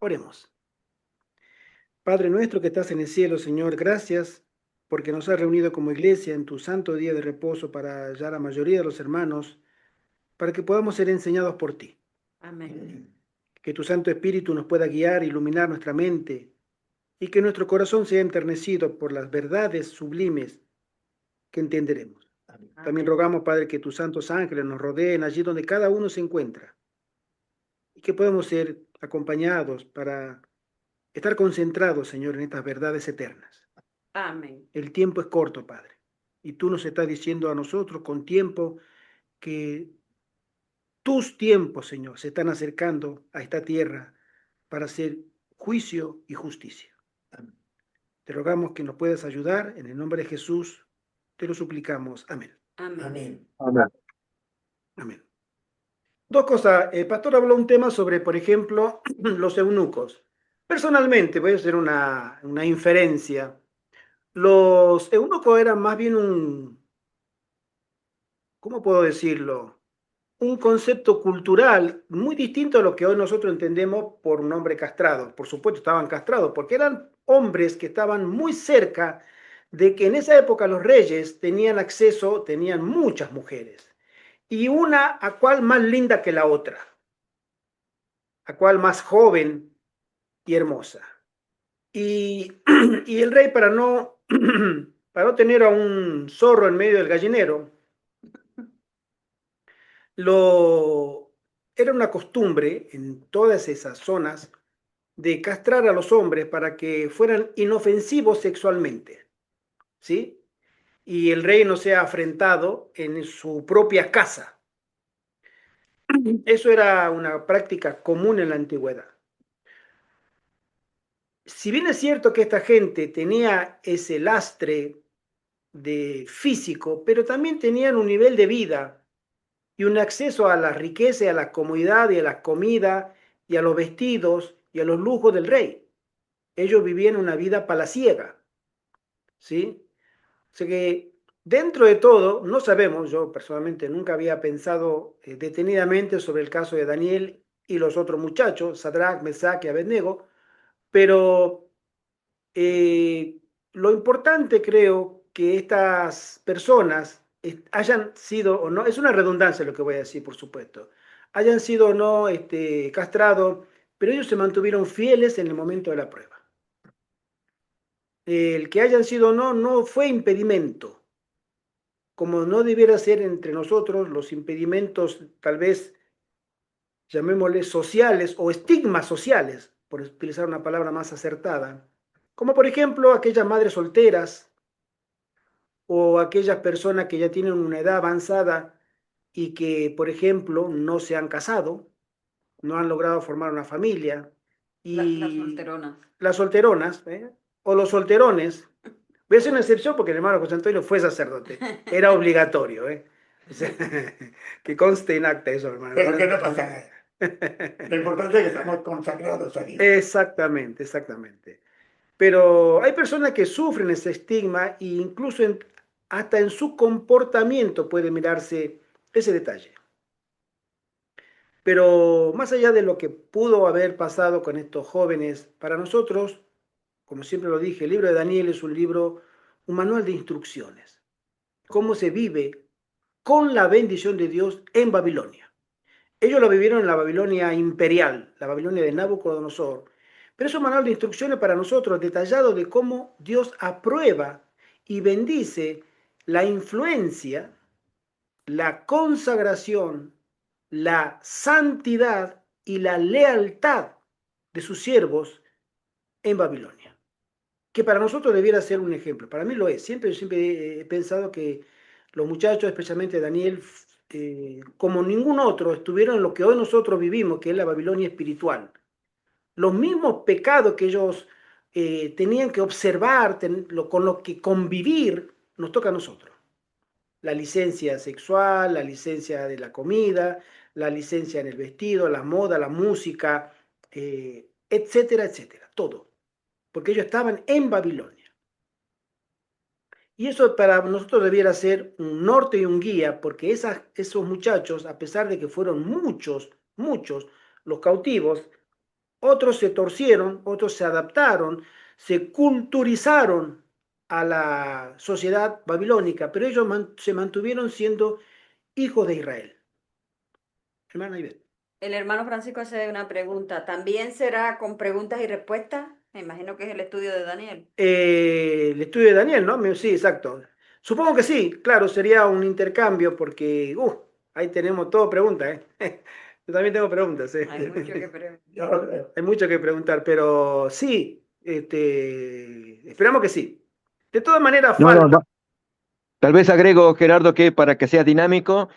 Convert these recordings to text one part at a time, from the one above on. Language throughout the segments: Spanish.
Oremos. Padre nuestro que estás en el cielo, Señor, gracias porque nos has reunido como iglesia en tu santo día de reposo para hallar a la mayoría de los hermanos, para que podamos ser enseñados por ti. Amén. Que tu Santo Espíritu nos pueda guiar, iluminar nuestra mente y que nuestro corazón sea enternecido por las verdades sublimes que entenderemos. También Amén. rogamos, Padre, que tus santos ángeles nos rodeen allí donde cada uno se encuentra y que podamos ser acompañados para estar concentrados, Señor, en estas verdades eternas. Amén. El tiempo es corto, Padre. Y tú nos estás diciendo a nosotros con tiempo que tus tiempos, Señor, se están acercando a esta tierra para hacer juicio y justicia. Te rogamos que nos puedas ayudar. En el nombre de Jesús te lo suplicamos. Amén. Amén. Amén. Amén. Dos cosas. El pastor habló un tema sobre, por ejemplo, los eunucos. Personalmente, voy a hacer una inferencia. Los eunucos eran más bien ¿cómo puedo decirlo? Un concepto cultural muy distinto a lo que hoy nosotros entendemos por un hombre castrado. Por supuesto, estaban castrados porque eran hombres que estaban muy cerca de que en esa época los reyes tenían acceso, tenían muchas mujeres, y una a cual más linda que la otra, a cual más joven y hermosa. Y, y el rey, para no tener a un zorro en medio del gallinero, era una costumbre en todas esas zonas de castrar a los hombres para que fueran inofensivos sexualmente, ¿sí? Y el rey no sea afrentado en su propia casa. Eso era una práctica común en la antigüedad. Si bien es cierto que esta gente tenía ese lastre de físico, pero también tenían un nivel de vida y un acceso a la riqueza y a la comodidad y a la comida y a los vestidos y a los lujos del rey. Ellos vivían una vida palaciega, ¿sí? O sea que dentro de todo, no sabemos, yo personalmente nunca había pensado detenidamente sobre el caso de Daniel y los otros muchachos, Sadrach, Mesach y Abednego, pero lo importante creo que estas personas hayan sido o no, es una redundancia lo que voy a decir, por supuesto, hayan sido o no castrados, pero ellos se mantuvieron fieles en el momento de la prueba. El que hayan sido o no, no fue impedimento, como no debiera ser entre nosotros los impedimentos, tal vez llamémosle sociales o estigmas sociales, por utilizar una palabra más acertada, como por ejemplo aquellas madres solteras o aquellas personas que ya tienen una edad avanzada y que, por ejemplo, no se han casado, no han logrado formar una familia, Las y solteronas. las solteronas, o los solterones. Voy a hacer una excepción porque el hermano José Antonio fue sacerdote, era obligatorio, o sea, que conste en acta eso, hermano. Pero que no pasa nada. Lo importante es que estamos consagrados a Dios. Exactamente, exactamente. Pero hay personas que sufren ese estigma e incluso hasta en su comportamiento puede mirarse ese detalle. Pero más allá de lo que pudo haber pasado con estos jóvenes, para nosotros, como siempre lo dije, el libro de Daniel es un libro, un manual de instrucciones. Cómo se vive con la bendición de Dios en Babilonia. Ellos lo vivieron en la Babilonia imperial, la Babilonia de Nabucodonosor. Pero es un manual de instrucciones para nosotros, detallado de cómo Dios aprueba y bendice la influencia, la consagración, la santidad y la lealtad de sus siervos en Babilonia. Que para nosotros debiera ser un ejemplo. Para mí lo es. Siempre he pensado que los muchachos, especialmente Daniel, como ningún otro, estuvieron en lo que hoy nosotros vivimos, que es la Babilonia espiritual. Los mismos pecados que ellos tenían que observar, con lo que convivir, nos toca a nosotros. La licencia sexual, la licencia de la comida, la licencia en el vestido, la moda, la música, etcétera, etcétera, todo. Porque ellos estaban en Babilonia. Y eso para nosotros debiera ser un norte y un guía, porque esos muchachos, a pesar de que fueron muchos los cautivos, Otros se torcieron, otros se adaptaron, se culturizaron a la sociedad babilónica, pero ellos se mantuvieron siendo hijos de Israel. Hermana Ivette. El hermano Francisco hace una pregunta. ¿También será con preguntas y respuestas? Me imagino que es el estudio de Daniel. El estudio de Daniel, ¿no? Sí, exacto. Supongo que sí, claro, sería un intercambio porque, ahí tenemos todo preguntas, ¿eh? Yo también tengo preguntas, ¿eh? Hay mucho que preguntar. Yo lo creo. Hay mucho que preguntar, pero sí, esperamos que sí. De todas maneras, No, no, falta. tal vez agrego, Gerardo, que para que sea dinámico,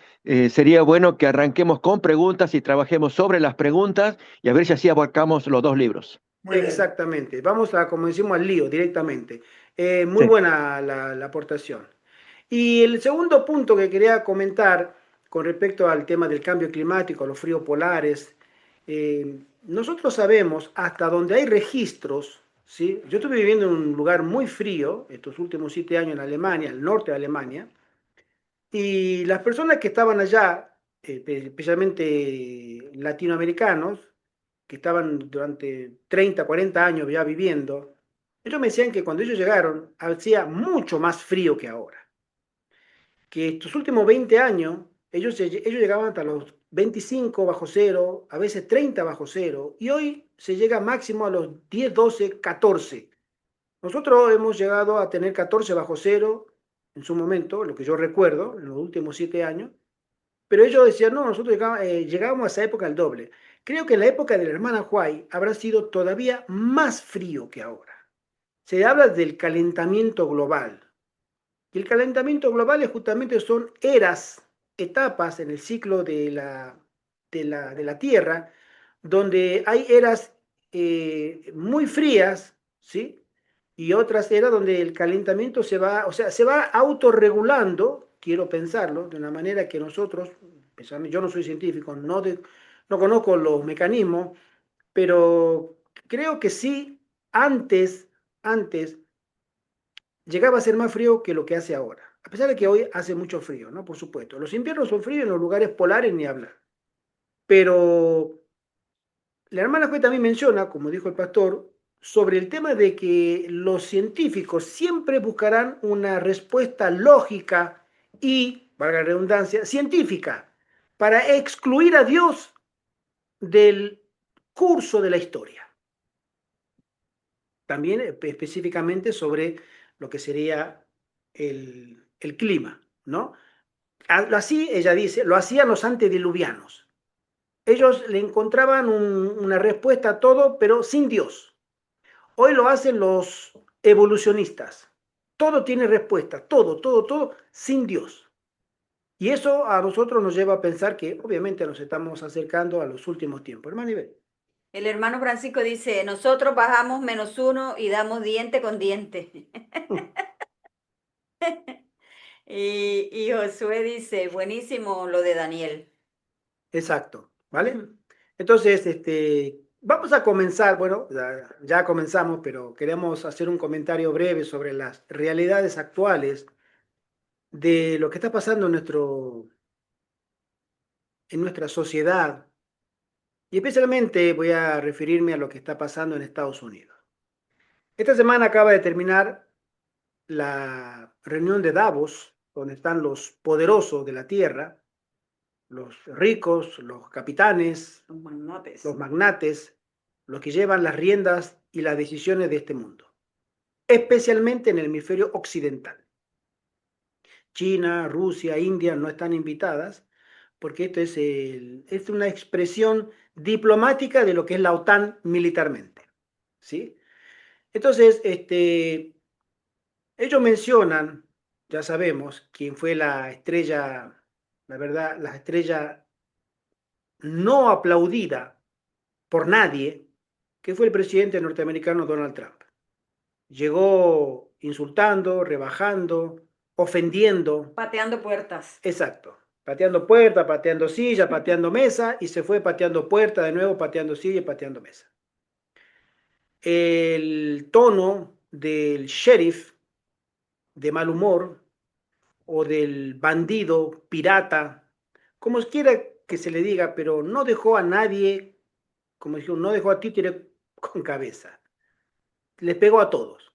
sería bueno que arranquemos con preguntas y trabajemos sobre las preguntas y a ver si así abarcamos los dos libros. Muy bien. Exactamente. Vamos a, como decimos, al lío directamente. Muy Sí. buena la aportación. Y el segundo punto que quería comentar con respecto al tema del cambio climático, los fríos polares, nosotros sabemos hasta donde hay registros, ¿sí? Yo estuve viviendo en un lugar muy frío estos últimos 7 años en Alemania, el norte de Alemania, y las personas que estaban allá, especialmente latinoamericanos, que estaban durante 30, 40 años ya viviendo, ellos me decían que cuando ellos llegaron hacía mucho más frío que ahora. Que estos últimos 20 años, ellos llegaban hasta los 25 bajo cero, a veces 30 bajo cero, y hoy se llega máximo a los 10, 12, 14. Nosotros hemos llegado a tener 14 bajo cero en su momento, lo que yo recuerdo, en los últimos 7 años, pero ellos decían, no, nosotros llegábamos a esa época al doble. Creo que en la época de la hermana Huay habrá sido todavía más frío que ahora. Se habla del calentamiento global. Y el calentamiento global justamente son eras, etapas en el ciclo de la Tierra, donde hay eras muy frías, ¿sí? Y otras eras donde el calentamiento se va, o sea, se va autorregulando, quiero pensarlo, de una manera que nosotros, yo no soy científico, no conozco los mecanismos, pero creo que sí, antes llegaba a ser más frío que lo que hace ahora. A pesar de que hoy hace mucho frío, ¿no? Por supuesto. Los inviernos son fríos en los lugares polares ni hablar. Pero la hermana Joy también menciona, como dijo el pastor, sobre el tema de que los científicos siempre buscarán una respuesta lógica y, valga la redundancia, científica, para excluir a Dios del curso de la historia. También específicamente sobre lo que sería el clima, ¿no? Así, ella dice, lo hacían los antediluvianos. Ellos le encontraban una respuesta a todo, pero sin Dios. Hoy lo hacen los evolucionistas. Todo tiene respuesta, todo, sin Dios. Y eso a nosotros nos lleva a pensar que obviamente nos estamos acercando a los últimos tiempos. Hermano Iber. El hermano Francisco dice, nosotros bajamos -1 y damos diente con diente. Y Josué dice, buenísimo lo de Daniel. Exacto, ¿vale? Entonces, vamos a comenzar, bueno, ya comenzamos, pero queremos hacer un comentario breve sobre las realidades actuales de lo que está pasando en nuestra sociedad, y especialmente voy a referirme a lo que está pasando en Estados Unidos. Esta semana acaba de terminar la reunión de Davos, donde están los poderosos de la tierra, los ricos, los capitanes, los magnates, los que llevan las riendas y las decisiones de este mundo, especialmente en el hemisferio occidental. China, Rusia, India no están invitadas, porque esto es una expresión diplomática de lo que es la OTAN militarmente, ¿sí? Entonces, ellos mencionan, ya sabemos, quién fue la estrella, la verdad, la estrella no aplaudida por nadie, que fue el presidente norteamericano Donald Trump. Llegó insultando, rebajando, ofendiendo. Pateando puertas. Exacto. Pateando puerta, pateando silla, pateando mesa, y se fue pateando puerta de nuevo, pateando silla y pateando mesa. El tono del sheriff de mal humor o del bandido, pirata, como quiera que se le diga, pero no dejó a nadie como dijo, no dejó a títere con cabeza. Les pegó a todos.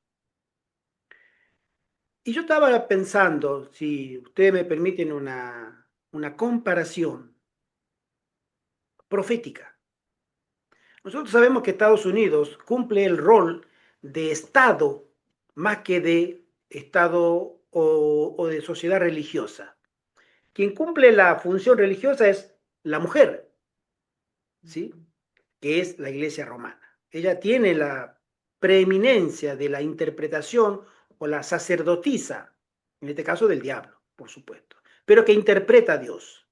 Y yo estaba pensando, si ustedes me permiten una comparación profética. Nosotros sabemos que Estados Unidos cumple el rol de Estado más que de Estado o de sociedad religiosa. Quien cumple la función religiosa es la mujer, ¿sí? Que es la Iglesia romana. Ella tiene la preeminencia de la interpretación o la sacerdotisa, en este caso del diablo, por supuesto, pero que interpreta a Dios.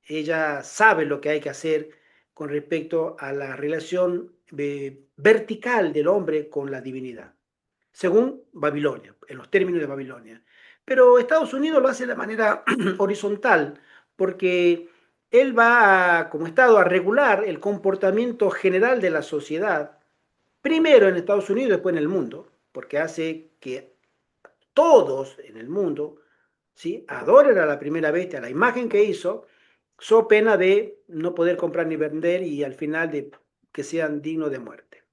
Ella sabe lo que hay que hacer con respecto a la relación vertical del hombre con la divinidad, según Babilonia, en los términos de Babilonia. Pero Estados Unidos lo hace de manera horizontal, porque él va, como Estado, a regular el comportamiento general de la sociedad, primero en Estados Unidos, después en el mundo, porque hace que todos en el mundo, ¿sí?, adoren a la primera bestia, a la imagen que hizo, so pena de no poder comprar ni vender y al final de que sean dignos de muerte.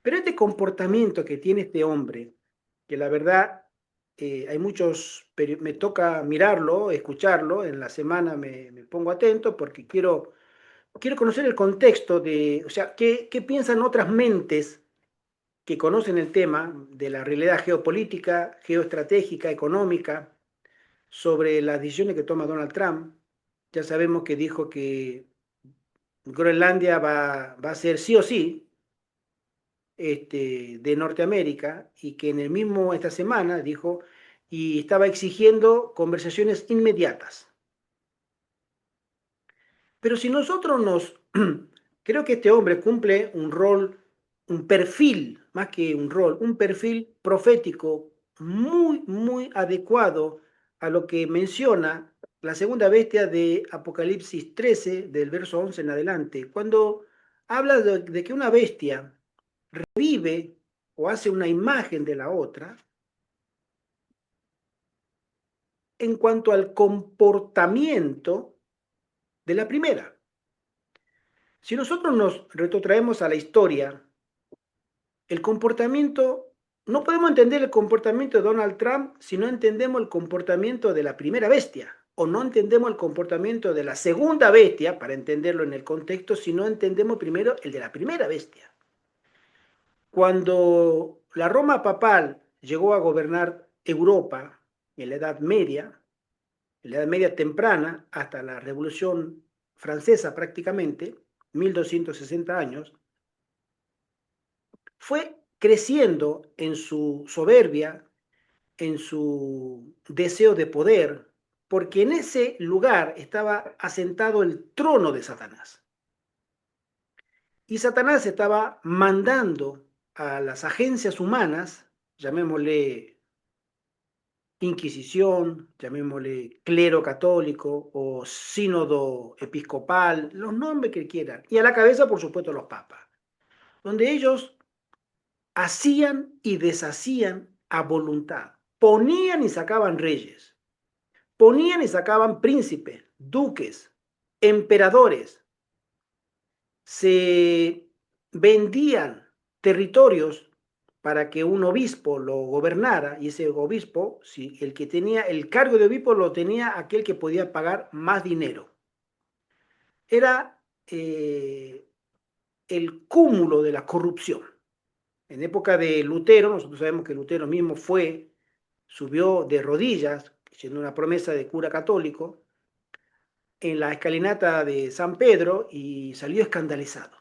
Pero este comportamiento que tiene este hombre, que la verdad hay muchos, me toca mirarlo, escucharlo, en la semana me pongo atento porque quiero conocer el contexto de, o sea, qué piensan otras mentes que conocen el tema de la realidad geopolítica, geoestratégica, económica, sobre las decisiones que toma Donald Trump. Ya sabemos que dijo que Groenlandia va a ser sí o sí de Norteamérica y que en el mismo esta semana dijo y estaba exigiendo conversaciones inmediatas. Pero si nosotros creo que este hombre cumple un rol, un perfil, más que un rol, un perfil profético muy, muy adecuado a lo que menciona la segunda bestia de Apocalipsis 13, del verso 11 en adelante, cuando habla de que una bestia revive o hace una imagen de la otra en cuanto al comportamiento de la primera. Si nosotros nos retrotraemos a la historia, el comportamiento, no podemos entender el comportamiento de Donald Trump si no entendemos el comportamiento de la primera bestia, o no entendemos el comportamiento de la segunda bestia, para entenderlo en el contexto, si no entendemos primero el de la primera bestia. Cuando la Roma papal llegó a gobernar Europa en la Edad Media temprana, hasta la Revolución Francesa prácticamente, 1260 años, fue creciendo en su soberbia, en su deseo de poder, porque en ese lugar estaba asentado el trono de Satanás. Y Satanás estaba mandando a las agencias humanas, llamémosle Inquisición, llamémosle clero católico o sínodo episcopal, los nombres que quieran, y a la cabeza, por supuesto, los papas, donde ellos hacían y deshacían a voluntad, ponían y sacaban reyes, ponían y sacaban príncipes, duques, emperadores, se vendían territorios para que un obispo lo gobernara, y ese obispo, si el que tenía el cargo de obispo lo tenía aquel que podía pagar más dinero. Era el cúmulo de la corrupción. En época de Lutero, nosotros sabemos que Lutero mismo subió de rodillas, siendo una promesa de cura católico, en la escalinata de San Pedro y salió escandalizado.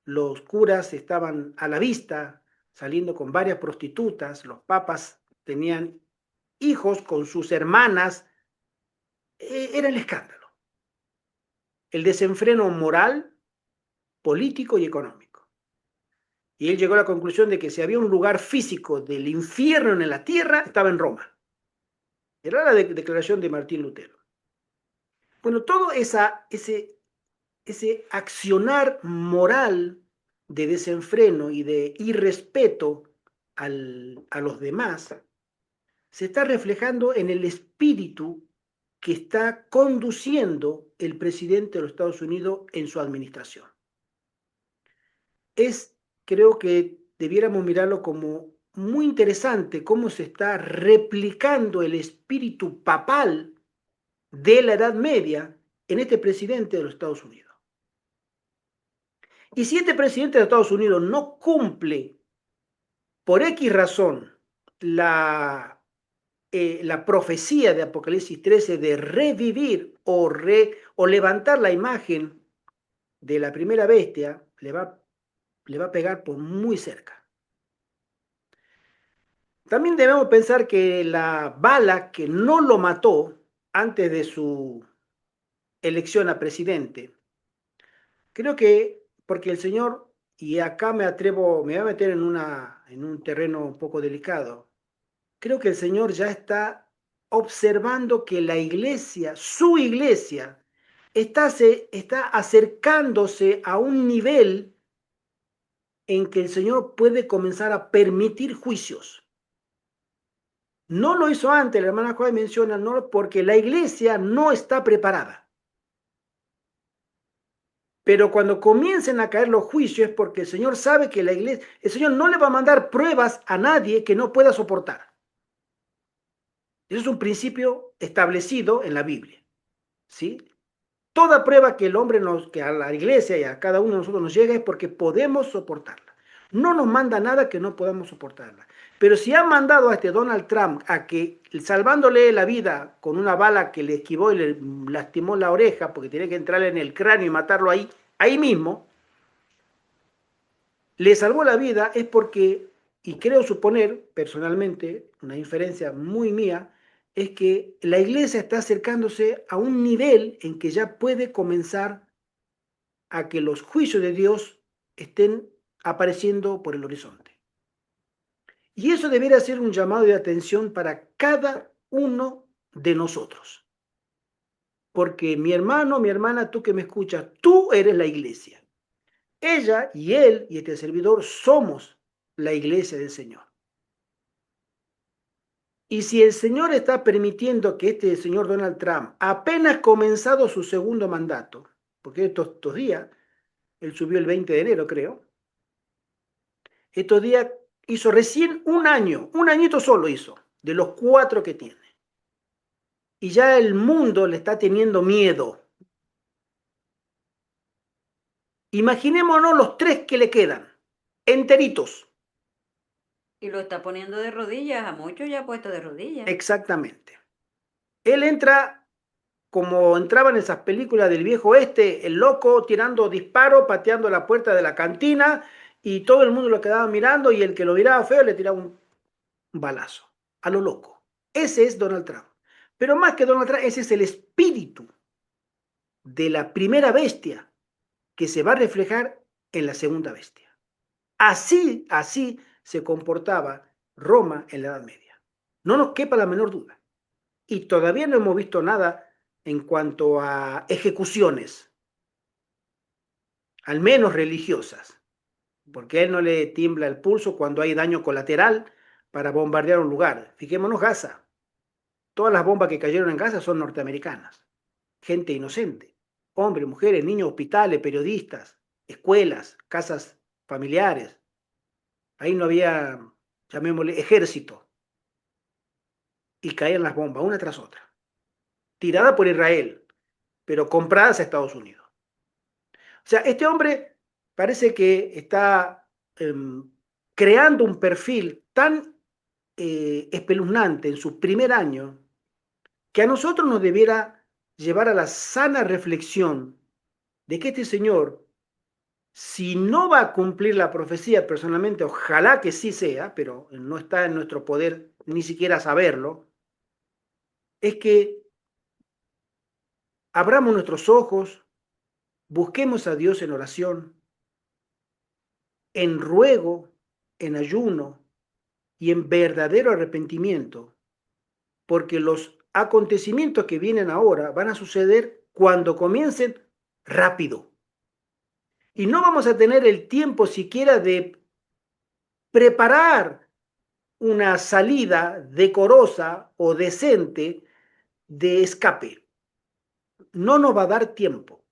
Los curas estaban a la vista, saliendo con varias prostitutas, los papas tenían hijos con sus hermanas, era el escándalo, el desenfreno moral, político y económico. Y él llegó a la conclusión de que si había un lugar físico del infierno en la tierra, estaba en Roma. Era la declaración de Martín Lutero. Bueno, todo ese accionar moral de desenfreno y de irrespeto a los demás se está reflejando en el espíritu que está conduciendo el presidente de los Estados Unidos en su administración. Creo que debiéramos mirarlo como muy interesante cómo se está replicando el espíritu papal de la Edad Media en este presidente de los Estados Unidos. Y si este presidente de Estados Unidos no cumple por X razón la profecía de Apocalipsis 13 de revivir o levantar la imagen de la primera bestia, le va a pegar por muy cerca. También debemos pensar que la bala que no lo mató antes de su elección a presidente, creo que porque el Señor, y acá me voy a meter en un terreno un poco delicado, creo que el Señor ya está observando que la iglesia, su iglesia, está acercándose a un nivel en que el Señor puede comenzar a permitir juicios. No lo hizo antes, la hermana Joy menciona, no, porque la iglesia no está preparada. Pero cuando comiencen a caer los juicios es porque el Señor sabe que el Señor no le va a mandar pruebas a nadie que no pueda soportar. Eso es un principio establecido en la Biblia, ¿sí? Toda prueba que que a la iglesia y a cada uno de nosotros nos llega es porque podemos soportarla. No nos manda nada que no podamos soportarla. Pero si ha mandado a este Donald Trump a que, salvándole la vida con una bala que le esquivó y le lastimó la oreja porque tenía que entrarle en el cráneo y matarlo ahí mismo, le salvó la vida es porque, y creo suponer personalmente, una inferencia muy mía, es que la iglesia está acercándose a un nivel en que ya puede comenzar a que los juicios de Dios estén apareciendo por el horizonte. Y eso debería ser un llamado de atención para cada uno de nosotros. Porque mi hermano, mi hermana, tú que me escuchas, tú eres la iglesia. Ella y él y este servidor somos la iglesia del Señor. Y si el Señor está permitiendo que este señor Donald Trump, apenas comenzado su segundo mandato, porque estos días, él subió el 20 de enero, creo, estos días hizo recién un añito solo hizo, de los 4 que tiene. Y ya el mundo le está teniendo miedo. Imaginémonos los 3 que le quedan, enteritos. Y lo está poniendo de rodillas, a muchos ya ha puesto de rodillas. Exactamente. Él entra como entraba en esas películas del viejo oeste, el loco tirando disparos, pateando la puerta de la cantina y todo el mundo lo quedaba mirando y el que lo miraba feo le tiraba un balazo, a lo loco. Ese es Donald Trump. Pero más que Donald Trump, ese es el espíritu de la primera bestia que se va a reflejar en la segunda bestia. Así se comportaba Roma en la Edad Media. No nos quepa la menor duda. Y todavía no hemos visto nada en cuanto a ejecuciones, al menos religiosas, porque a él no le tiembla el pulso cuando hay daño colateral para bombardear un lugar. Fijémonos Gaza. Todas las bombas que cayeron en Gaza son norteamericanas. Gente inocente. Hombres, mujeres, niños, hospitales, periodistas, escuelas, casas familiares. Ahí no había, llamémosle, ejército. Y caían las bombas, una tras otra. Tiradas por Israel, pero compradas a Estados Unidos. O sea, este hombre parece que está creando un perfil tan espeluznante en su primer año que a nosotros nos debiera llevar a la sana reflexión de que este señor, si no va a cumplir la profecía personalmente, ojalá que sí sea, pero no está en nuestro poder ni siquiera saberlo, es que abramos nuestros ojos, busquemos a Dios en oración, en ruego, en ayuno y en verdadero arrepentimiento, porque los acontecimientos que vienen ahora van a suceder cuando comiencen rápido. Y no vamos a tener el tiempo siquiera de preparar una salida decorosa o decente de escape. no nos va a dar tiempo.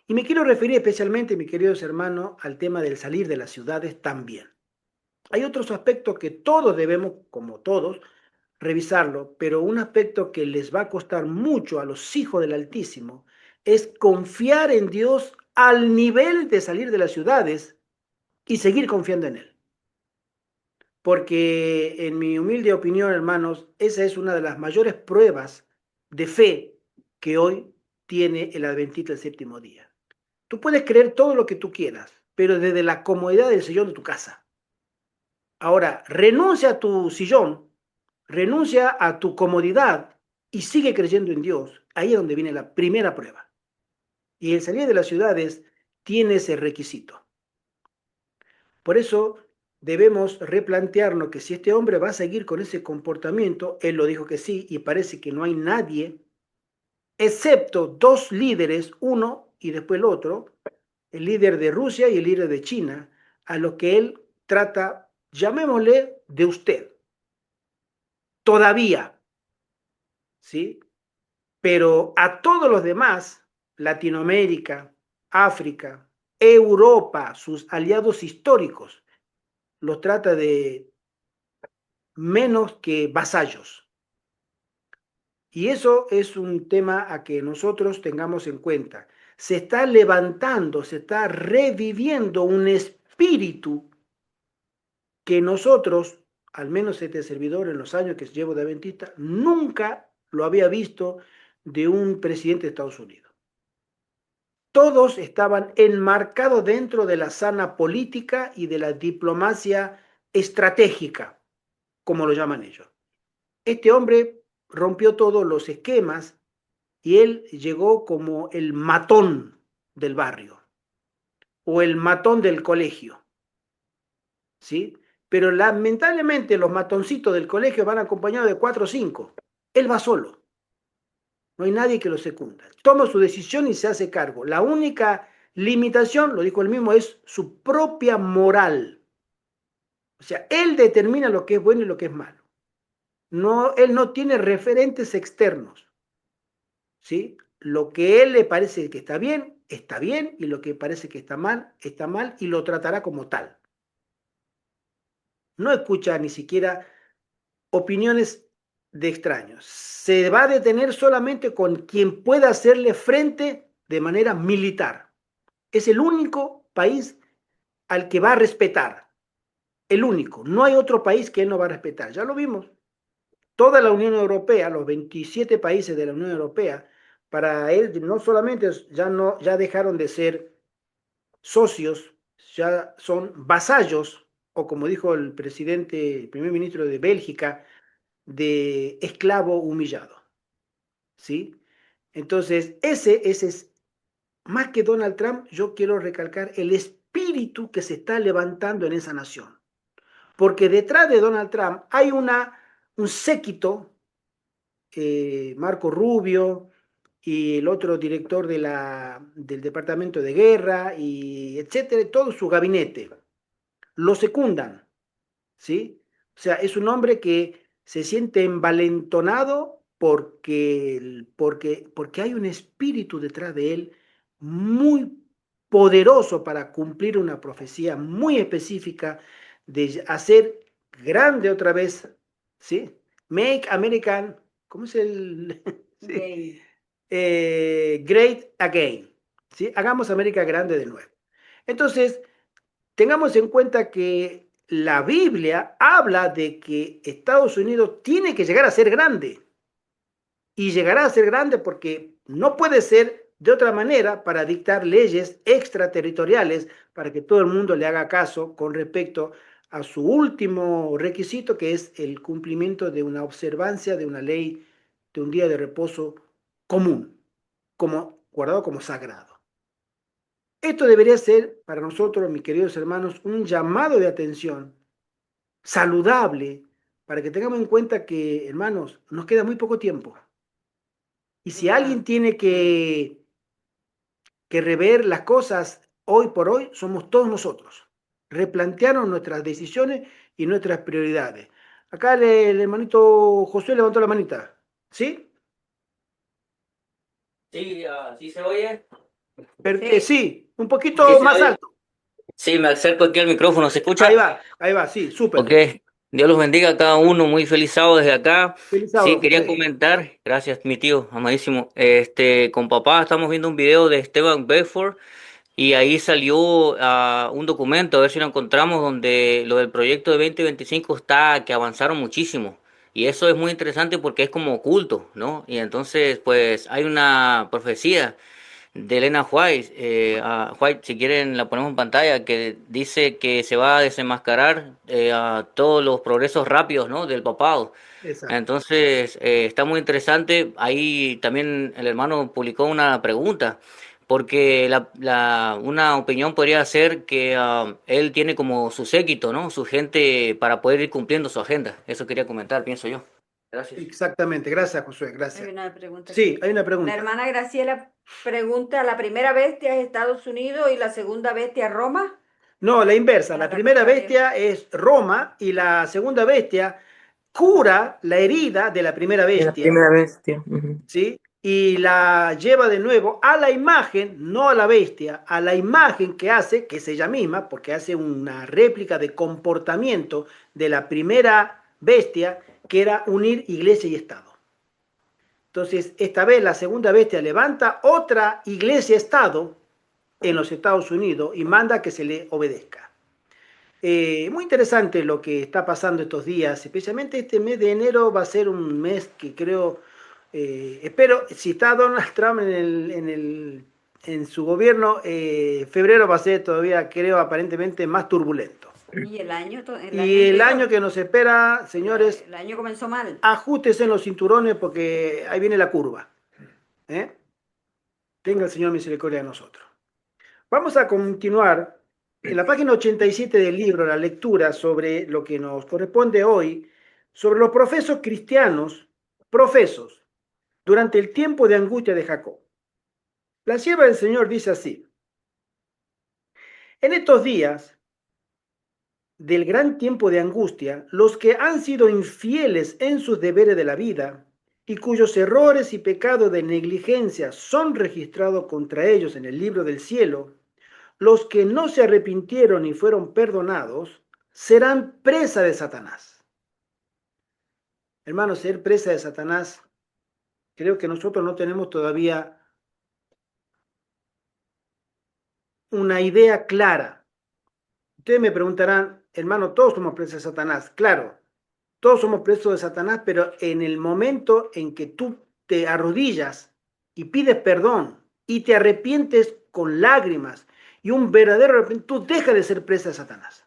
Y me quiero referir especialmente, mis queridos hermanos, al tema del salir de las ciudades también. Hay otros aspectos que todos debemos, como todos, revisarlo, pero un aspecto que les va a costar mucho a los hijos del Altísimo es confiar en Dios al nivel de salir de las ciudades y seguir confiando en Él. Porque en mi humilde opinión, hermanos, esa es una de las mayores pruebas de fe que hoy tiene el adventista del séptimo día. Tú puedes creer todo lo que tú quieras, pero desde la comodidad del sillón de tu casa. Ahora, renuncia a tu sillón, renuncia a tu comodidad y sigue creyendo en Dios. Ahí es donde viene la primera prueba. Y el salir de las ciudades tiene ese requisito. Por eso debemos replantearnos que si este hombre va a seguir con ese comportamiento, él lo dijo que sí, y parece que no hay nadie, excepto dos líderes, uno y después el otro, el líder de Rusia y el líder de China, a lo que él trata, llamémosle de usted, todavía, ¿sí? Pero a todos los demás, Latinoamérica, África, Europa, sus aliados históricos, los trata de menos que vasallos. Y eso es un tema a que nosotros tengamos en cuenta. Se está levantando, se está reviviendo un espíritu que nosotros, al menos este servidor en los años que llevo de adventista, nunca lo había visto de un presidente de Estados Unidos. Todos estaban enmarcados dentro de la sana política y de la diplomacia estratégica, como lo llaman ellos. Este hombre rompió todos los esquemas y él llegó como el matón del barrio o el matón del colegio, ¿sí? Pero lamentablemente los matoncitos del colegio van acompañados de 4 o 5. Él va solo. No hay nadie que lo secunda. Toma su decisión y se hace cargo. La única limitación, lo dijo él mismo, es su propia moral. O sea, él determina lo que es bueno y lo que es malo. No, él no tiene referentes externos, ¿sí? Lo que a él le parece que está bien, y lo que parece que está mal, y lo tratará como tal. No escucha ni siquiera opiniones de extraños. Se va a detener solamente con quien pueda hacerle frente de manera militar. Es el único país al que va a respetar. El único. No hay otro país que él no va a respetar. Ya lo vimos. Toda la Unión Europea, los 27 países de la Unión Europea, para él no solamente ya dejaron de ser socios, ya son vasallos, o como dijo el presidente, el primer ministro de Bélgica, de esclavo humillado, ¿sí? Entonces, ese es, más que Donald Trump, yo quiero recalcar el espíritu que se está levantando en esa nación. Porque detrás de Donald Trump hay un séquito, Marco Rubio y el otro director del Departamento de Guerra, y etcétera, todo su gabinete. Lo secundan, ¿sí? O sea, es un hombre que se siente envalentonado porque hay un espíritu detrás de él muy poderoso para cumplir una profecía muy específica de hacer grande otra vez, ¿sí? Make American, ¿cómo es el? Sí. Great again, ¿sí? Hagamos América grande de nuevo. Entonces, tengamos en cuenta que la Biblia habla de que Estados Unidos tiene que llegar a ser grande. Y llegará a ser grande porque no puede ser de otra manera para dictar leyes extraterritoriales para que todo el mundo le haga caso con respecto a su último requisito, que es el cumplimiento de una observancia de una ley de un día de reposo común, guardado como sagrado. Esto debería ser para nosotros, mis queridos hermanos, un llamado de atención saludable para que tengamos en cuenta que, hermanos, nos queda muy poco tiempo. Y si alguien tiene que rever las cosas hoy por hoy, somos todos nosotros. Replantearnos nuestras decisiones y nuestras prioridades. Acá el hermanito Josué levantó la manita. ¿Sí? Sí, ¿sí se oye? Sí. Sí, un ¿Sí poquito se más oye? alto. Sí, me acerco aquí al micrófono, ¿se escucha? Ahí va, sí, Ok, súper. Dios los bendiga a cada uno, muy feliz sábado desde acá. Feliz Sí, sábado, quería José. comentar, gracias mi tío, amadísimo. Con papá estamos viendo un video de Esteban Bedford y ahí salió un documento, a ver si lo encontramos, donde lo del proyecto de 2025 está, que avanzaron muchísimo. Y eso es muy interesante porque es como oculto, ¿no? Y entonces, pues hay una profecía de Elena White, White, si quieren la ponemos en pantalla, que dice que se va a desenmascarar a todos los progresos rápidos, ¿no?, del papado. Exacto. Entonces, está muy interesante. Ahí también el hermano publicó una pregunta, porque una opinión podría ser que él tiene como su séquito, ¿no?, su gente para poder ir cumpliendo su agenda. Eso quería comentar, pienso yo. Gracias. Exactamente. Gracias, Josué. Hay Gracias. una pregunta Sí, aquí. hay una La pregunta. hermana Graciela pregunta, ¿la primera bestia es Estados Unidos y la segunda bestia es Roma? No, la inversa. Para La primera recortar bien. bestia es Roma y la segunda bestia cura la herida de la primera De la bestia, primera vez, tío. Ujú. ¿sí? Y la lleva de nuevo a la imagen, no a la bestia, a la imagen que hace, que es ella misma, porque hace una réplica de comportamiento de la primera bestia, que era unir iglesia y Estado. Entonces, esta vez la segunda bestia levanta otra iglesia-Estado en los Estados Unidos y manda que se le obedezca. Muy interesante lo que está pasando estos días, especialmente este mes de enero va a ser un mes que creo, espero, si está Donald Trump en su gobierno, febrero va a ser todavía, creo, aparentemente más turbulento. Y el año Y el año entero, que nos espera, señores, el año comenzó mal. ajústense en los cinturones porque ahí viene la curva. ¿Eh? Tenga el Señor misericordia de nosotros. Vamos a continuar en la página 87 del libro, la lectura sobre lo que nos corresponde hoy, sobre los profesos cristianos, profesos, durante el tiempo de angustia de Jacob. La sierva del Señor dice así: en estos días del gran tiempo de angustia, los que han sido infieles en sus deberes de la vida y cuyos errores y pecados de negligencia son registrados contra ellos en el libro del cielo, los que no se arrepintieron y fueron perdonados, serán presa de Satanás. Hermanos, ser presa de Satanás, creo que nosotros no tenemos todavía una idea clara. Ustedes me preguntarán, hermano, todos somos presos de Satanás. Claro, todos somos presos de Satanás, pero en el momento en que tú te arrodillas y pides perdón y te arrepientes con lágrimas y un verdadero arrepentimiento, tú dejas de ser presa de Satanás.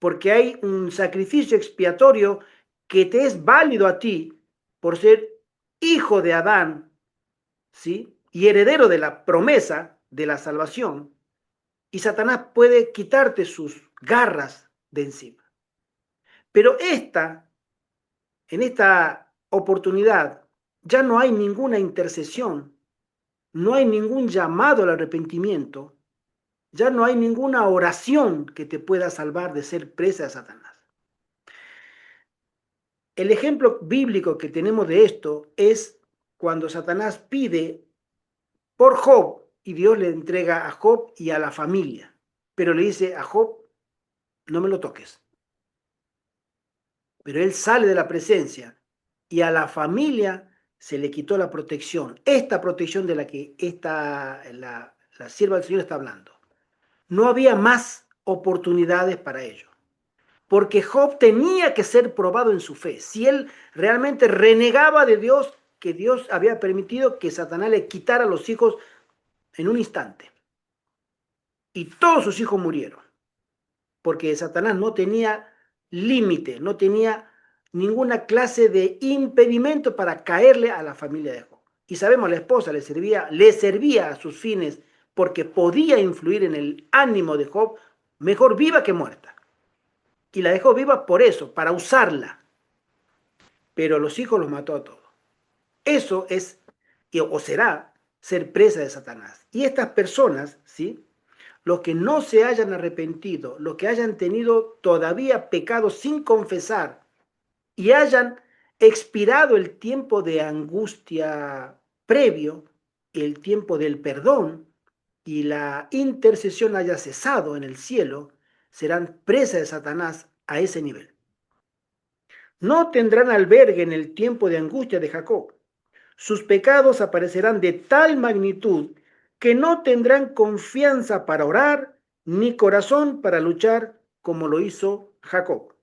Porque hay un sacrificio expiatorio que te es válido a ti por ser hijo de Adán, ¿sí? Y heredero de la promesa de la salvación, y Satanás puede quitarte sus garras de encima. Pero en esta oportunidad, ya no hay ninguna intercesión, no hay ningún llamado al arrepentimiento, ya no hay ninguna oración que te pueda salvar de ser presa de Satanás. El ejemplo bíblico que tenemos de esto es cuando Satanás pide por Job y Dios le entrega a Job y a la familia, pero le dice a Job, no me lo toques. Pero él sale de la presencia y a la familia se le quitó la protección, esta protección de la que la sierva del Señor está hablando. No había más oportunidades para ello, porque Job tenía que ser probado en su fe. Si él realmente renegaba de Dios, que Dios había permitido que Satanás le quitara a los hijos en un instante. Y todos sus hijos murieron, porque Satanás no tenía límite, no tenía ninguna clase de impedimento para caerle a la familia de Job. Y sabemos, la esposa le servía a sus fines porque podía influir en el ánimo de Job, mejor viva que muerta. Y la dejó viva por eso, para usarla. Pero los hijos los mató a todos. Eso es, o será, ser presa de Satanás. Y estas personas, ¿sí? Los que no se hayan arrepentido, los que hayan tenido todavía pecados sin confesar y hayan expirado el tiempo de angustia previo, el tiempo del perdón y la intercesión haya cesado en el cielo, serán presa de Satanás a ese nivel. No tendrán albergue en el tiempo de angustia de Jacob. Sus pecados aparecerán de tal magnitud que no tendrán confianza para orar ni corazón para luchar como lo hizo Jacob.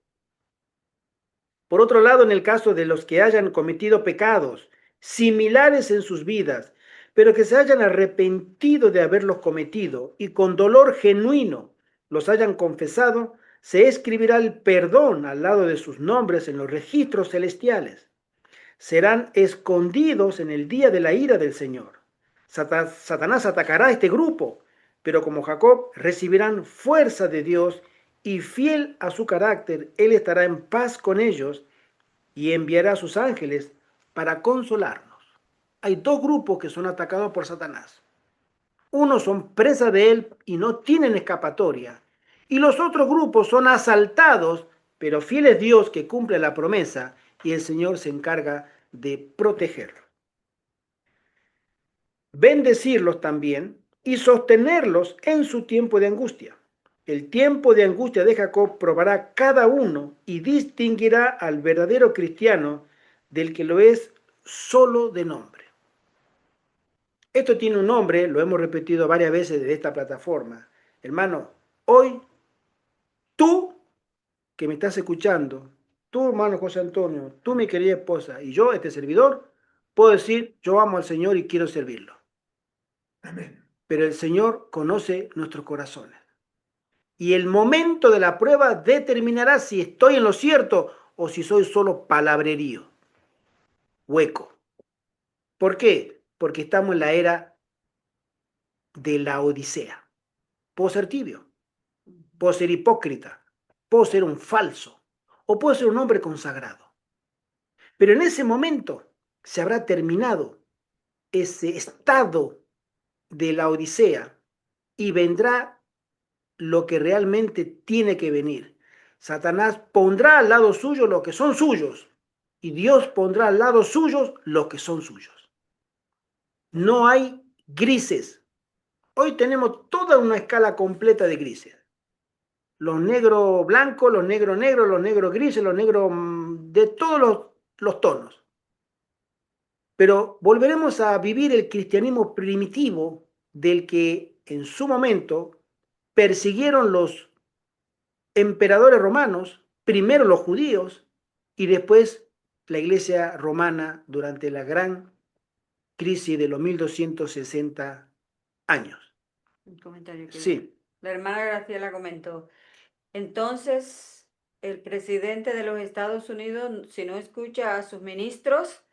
Por otro lado, en el caso de los que hayan cometido pecados similares en sus vidas, pero que se hayan arrepentido de haberlos cometido y con dolor genuino los hayan confesado, se escribirá el perdón al lado de sus nombres en los registros celestiales. Serán escondidos en el día de la ira del Señor. Satanás atacará a este grupo, pero como Jacob recibirán fuerza de Dios y fiel a su carácter, Él estará en paz con ellos y enviará a sus ángeles para consolarnos. Hay dos grupos que son atacados por Satanás. Unos son presa de él y no tienen escapatoria. Y los otros grupos son asaltados, pero fiel es Dios que cumple la promesa y el Señor se encarga de protegerlos. Bendecirlos también y sostenerlos en su tiempo de angustia. El tiempo de angustia de Jacob probará cada uno y distinguirá al verdadero cristiano del que lo es solo de nombre. Esto tiene un nombre, lo hemos repetido varias veces desde esta plataforma. Hermano, hoy tú que me estás escuchando, tú hermano José Antonio, tú mi querida esposa y yo, este servidor, puedo decir, yo amo al Señor y quiero servirlo. Amén. Pero el Señor conoce nuestros corazones. Y el momento de la prueba determinará si estoy en lo cierto o si soy solo palabrerío, hueco. ¿Por qué? Porque estamos en la era de la Odisea. Puedo ser tibio, puedo ser hipócrita, puedo ser un falso o puedo ser un hombre consagrado. Pero en ese momento se habrá terminado ese estado de la Odisea y vendrá lo que realmente tiene que venir. Satanás pondrá al lado suyo lo que son suyos y Dios pondrá al lado suyo los que son suyos. No hay grises. Hoy tenemos toda una escala completa de grises. Los negros blancos, los negros negros, los negros grises, los negros de todos los tonos. Pero volveremos a vivir el cristianismo primitivo del que en su momento persiguieron los emperadores romanos, primero los judíos y después la iglesia romana durante la gran crisis de los 1260 años. Un comentario que Sí. la hermana Graciela comentó. Entonces, el presidente de los Estados Unidos, si no escucha a sus ministros,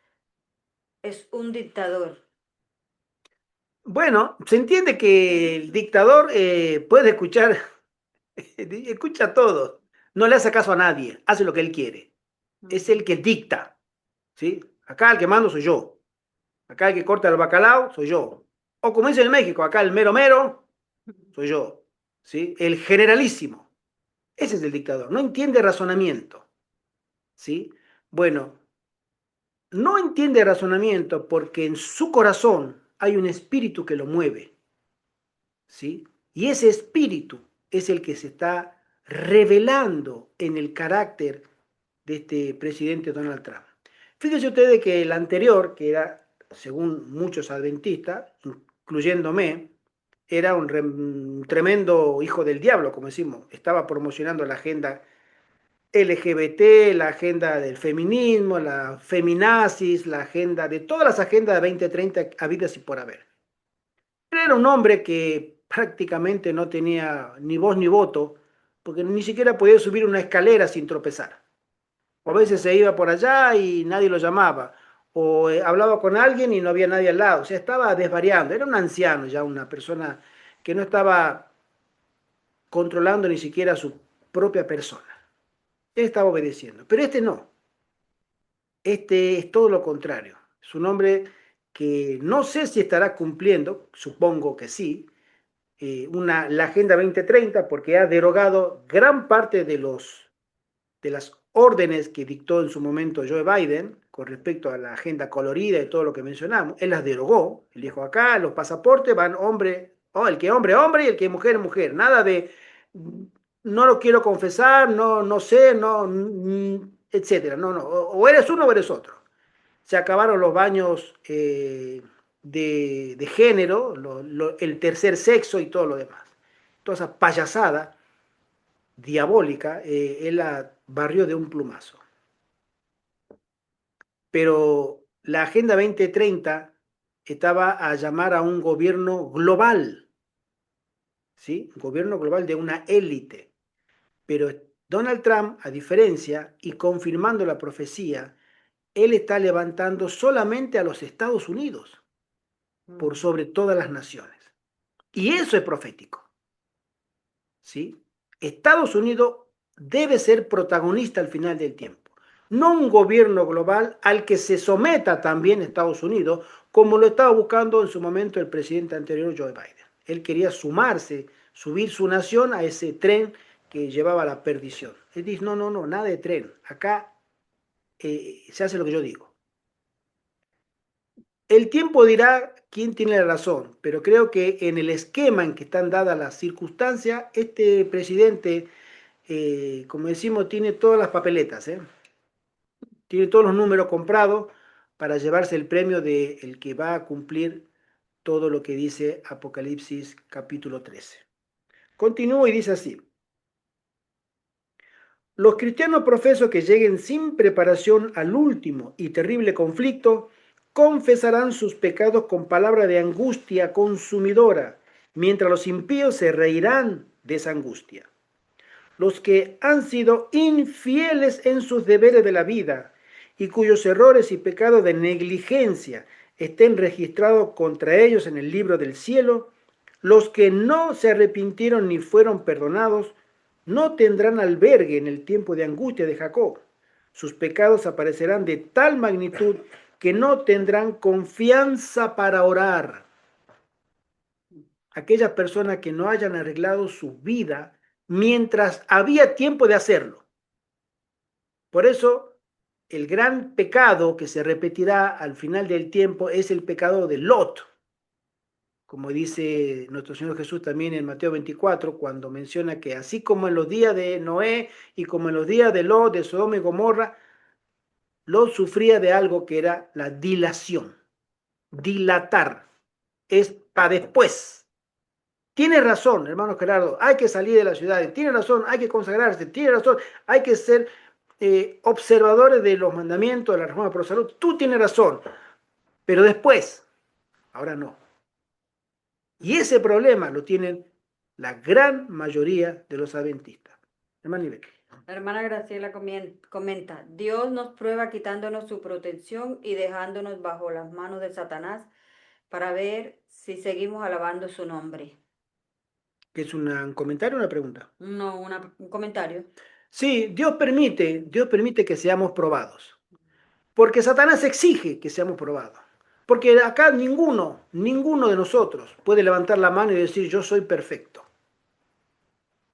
es un dictador. Bueno, se entiende que el dictador puede escuchar, escucha a todos, no le hace caso a nadie, hace lo que él quiere. Es el que dicta, ¿sí? Acá el que mando soy yo, acá el que corta el bacalao soy yo. O como dice en México, acá el mero mero soy yo, ¿sí? El generalísimo, ese es el dictador, no entiende razonamiento, ¿sí? Bueno, no entiende razonamiento porque en su corazón hay un espíritu que lo mueve, ¿sí? Y ese espíritu es el que se está revelando en el carácter de este presidente Donald Trump. Fíjense ustedes que el anterior, que era, según muchos adventistas, incluyéndome, era un tremendo hijo del diablo, como decimos. Estaba promocionando la agenda LGBT, la agenda del feminismo, la feminazis, la agenda de todas las agendas de 2030 habidas y por haber. Era un hombre que prácticamente no tenía ni voz ni voto, porque ni siquiera podía subir una escalera sin tropezar. O a veces se iba por allá y nadie lo llamaba, o hablaba con alguien y no había nadie al lado, o sea, estaba desvariando. Era un anciano ya, una persona que no estaba controlando ni siquiera a su propia persona. Él estaba obedeciendo, pero este no. Este es todo lo contrario. Es un hombre que no sé si estará cumpliendo, supongo que sí, la Agenda 2030 porque ha derogado gran parte de las órdenes que dictó en su momento Joe Biden con respecto a la agenda colorida y todo lo que mencionamos. Él las derogó. Él dijo, acá los pasaportes van hombre, el que hombre, hombre y el que mujer, mujer. Nada de no lo quiero confesar, no sé, etcétera. No. O eres uno o eres otro. Se acabaron los baños de género, el tercer sexo y todo lo demás. Toda esa payasada diabólica, él la barrió de un plumazo. Pero la Agenda 2030 estaba a llamar a un gobierno global, ¿sí? Un gobierno global de una élite. Pero Donald Trump, a diferencia, y confirmando la profecía, él está levantando solamente a los Estados Unidos por sobre todas las naciones. Y eso es profético, ¿sí? Estados Unidos debe ser protagonista al final del tiempo, no un gobierno global al que se someta también Estados Unidos, como lo estaba buscando en su momento el presidente anterior, Joe Biden. Él quería sumarse, subir su nación a ese tren que llevaba a la perdición. Él dice, no, nada de tren, acá se hace lo que yo digo. El tiempo dirá quién tiene la razón, pero creo que en el esquema en que están dadas las circunstancias, este presidente, como decimos, tiene todas las papeletas, tiene todos los números comprados para llevarse el premio de el que va a cumplir todo lo que dice Apocalipsis capítulo 13. Continúo y dice así. Los cristianos profesos que lleguen sin preparación al último y terrible conflicto confesarán sus pecados con palabra de angustia consumidora, mientras los impíos se reirán de esa angustia. Los que han sido infieles en sus deberes de la vida y cuyos errores y pecados de negligencia estén registrados contra ellos en el libro del cielo, los que no se arrepintieron ni fueron perdonados, no tendrán albergue en el tiempo de angustia de Jacob. Sus pecados aparecerán de tal magnitud que no tendrán confianza para orar. Aquellas personas que no hayan arreglado su vida mientras había tiempo de hacerlo. Por eso, el gran pecado que se repetirá al final del tiempo es el pecado de Lot. Como dice nuestro Señor Jesús también en Mateo 24, cuando menciona que así como en los días de Noé y como en los días de Lot, de Sodoma y Gomorra, Lot sufría de algo que era la dilación. Dilatar es para después. Tiene razón, hermano Gerardo, hay que salir de la ciudad. Tiene razón, hay que consagrarse. Tiene razón, hay que ser observadores de los mandamientos de la reforma por salud. Tú tienes razón, pero después, ahora no. Y ese problema lo tienen la gran mayoría de los adventistas. Hermano Iber. La hermana Graciela comenta, Dios nos prueba quitándonos su protección y dejándonos bajo las manos de Satanás para ver si seguimos alabando su nombre. ¿Es un comentario o una pregunta? No, un comentario. Sí, Dios permite que seamos probados. Porque Satanás exige que seamos probados. Porque acá ninguno de nosotros puede levantar la mano y decir yo soy perfecto.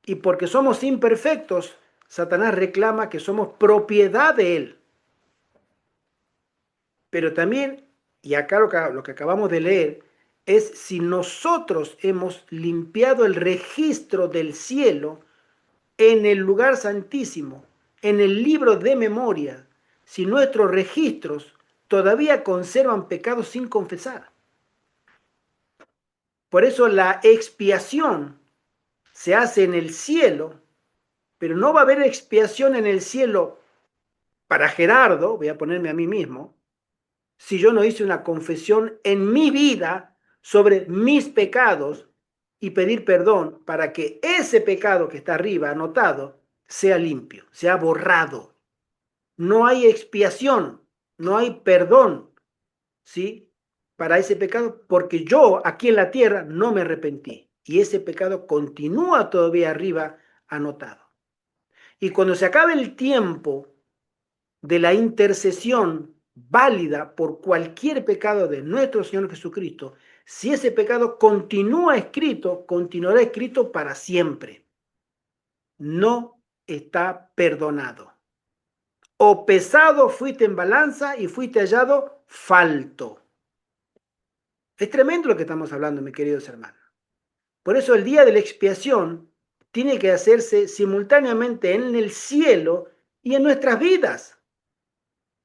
Y porque somos imperfectos, Satanás reclama que somos propiedad de él. Pero también, y acá lo que acabamos de leer, es si nosotros hemos limpiado el registro del cielo en el lugar santísimo, en el libro de memoria, si nuestros registros todavía conservan pecados sin confesar. Por eso la expiación se hace en el cielo, pero no va a haber expiación en el cielo para Gerardo, voy a ponerme a mí mismo, si yo no hice una confesión en mi vida sobre mis pecados y pedir perdón para que ese pecado que está arriba anotado sea limpio, sea borrado. No hay expiación, no hay perdón, ¿sí? Para ese pecado, porque yo aquí en la tierra no me arrepentí y ese pecado continúa todavía arriba anotado. Y cuando se acabe el tiempo de la intercesión válida por cualquier pecado de nuestro Señor Jesucristo, si ese pecado continúa escrito, continuará escrito para siempre. No está perdonado. o pesado fuiste en balanza y fuiste hallado falto. Es tremendo lo que estamos hablando, mis queridos hermanos. Por eso el día de la expiación tiene que hacerse simultáneamente en el cielo y en nuestras vidas.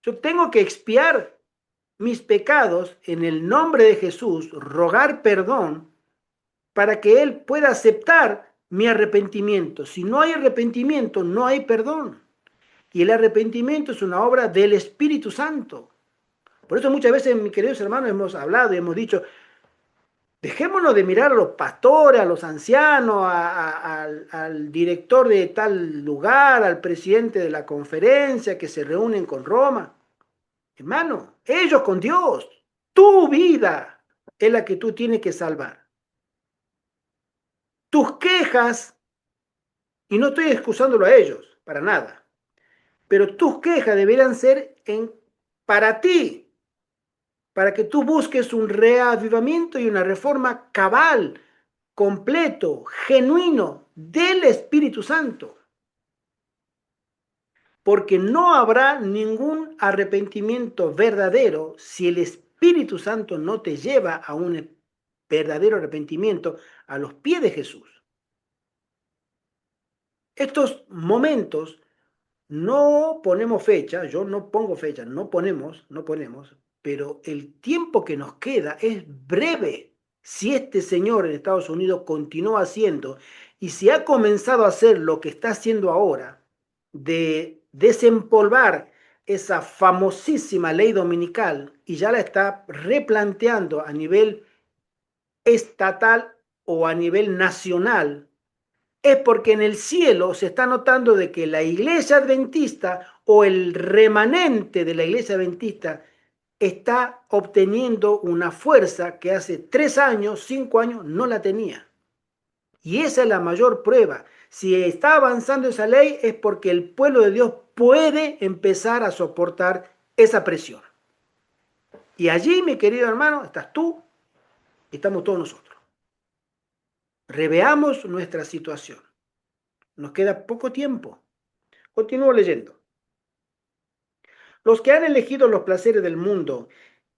Yo tengo que expiar mis pecados en el nombre de Jesús, rogar perdón para que Él pueda aceptar mi arrepentimiento. Si no hay arrepentimiento, no hay perdón. Y el arrepentimiento es una obra del Espíritu Santo. Por eso muchas veces, mis queridos hermanos, hemos hablado y hemos dicho, dejémonos de mirar a los pastores, a los ancianos, al director de tal lugar, al presidente de la conferencia que se reúnen con Roma. Hermano, ellos con Dios, tu vida es la que tú tienes que salvar. Tus quejas, y no estoy excusándolo a ellos, para nada, pero tus quejas deberían ser para ti, para que tú busques un reavivamiento y una reforma cabal, completo, genuino del Espíritu Santo. Porque no habrá ningún arrepentimiento verdadero si el Espíritu Santo no te lleva a un verdadero arrepentimiento a los pies de Jesús. Estos momentos no ponemos fecha, yo no pongo fecha, no ponemos, pero el tiempo que nos queda es breve. Si este señor en Estados Unidos continúa haciendo, y si ha comenzado a hacer lo que está haciendo ahora, de desempolvar esa famosísima ley dominical, y ya la está replanteando a nivel estatal o a nivel nacional, es porque en el cielo se está notando de que la iglesia adventista o el remanente de la iglesia adventista está obteniendo una fuerza que hace 3 años, 5 años no la tenía. Y esa es la mayor prueba. Si está avanzando esa ley es porque el pueblo de Dios puede empezar a soportar esa presión. Y allí, mi querido hermano, estás tú y estamos todos nosotros. Reveamos nuestra situación. Nos queda poco tiempo. Continúo leyendo. Los que han elegido los placeres del mundo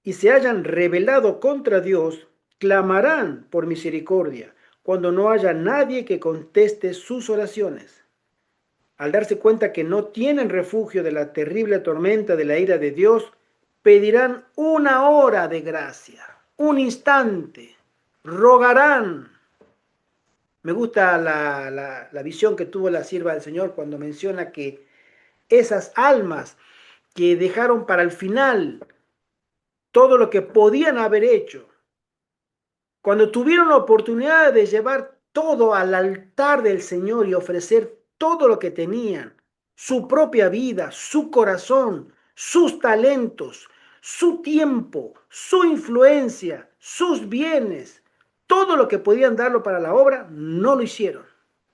y se hayan rebelado contra Dios, clamarán por misericordia cuando no haya nadie que conteste sus oraciones. Al darse cuenta que no tienen refugio de la terrible tormenta de la ira de Dios, pedirán una hora de gracia, un instante, rogarán. Me gusta la visión que tuvo la sierva del Señor cuando menciona que esas almas que dejaron para el final todo lo que podían haber hecho, cuando tuvieron la oportunidad de llevar todo al altar del Señor y ofrecer todo lo que tenían, su propia vida, su corazón, sus talentos, su tiempo, su influencia, sus bienes, todo lo que podían darlo para la obra, no lo hicieron.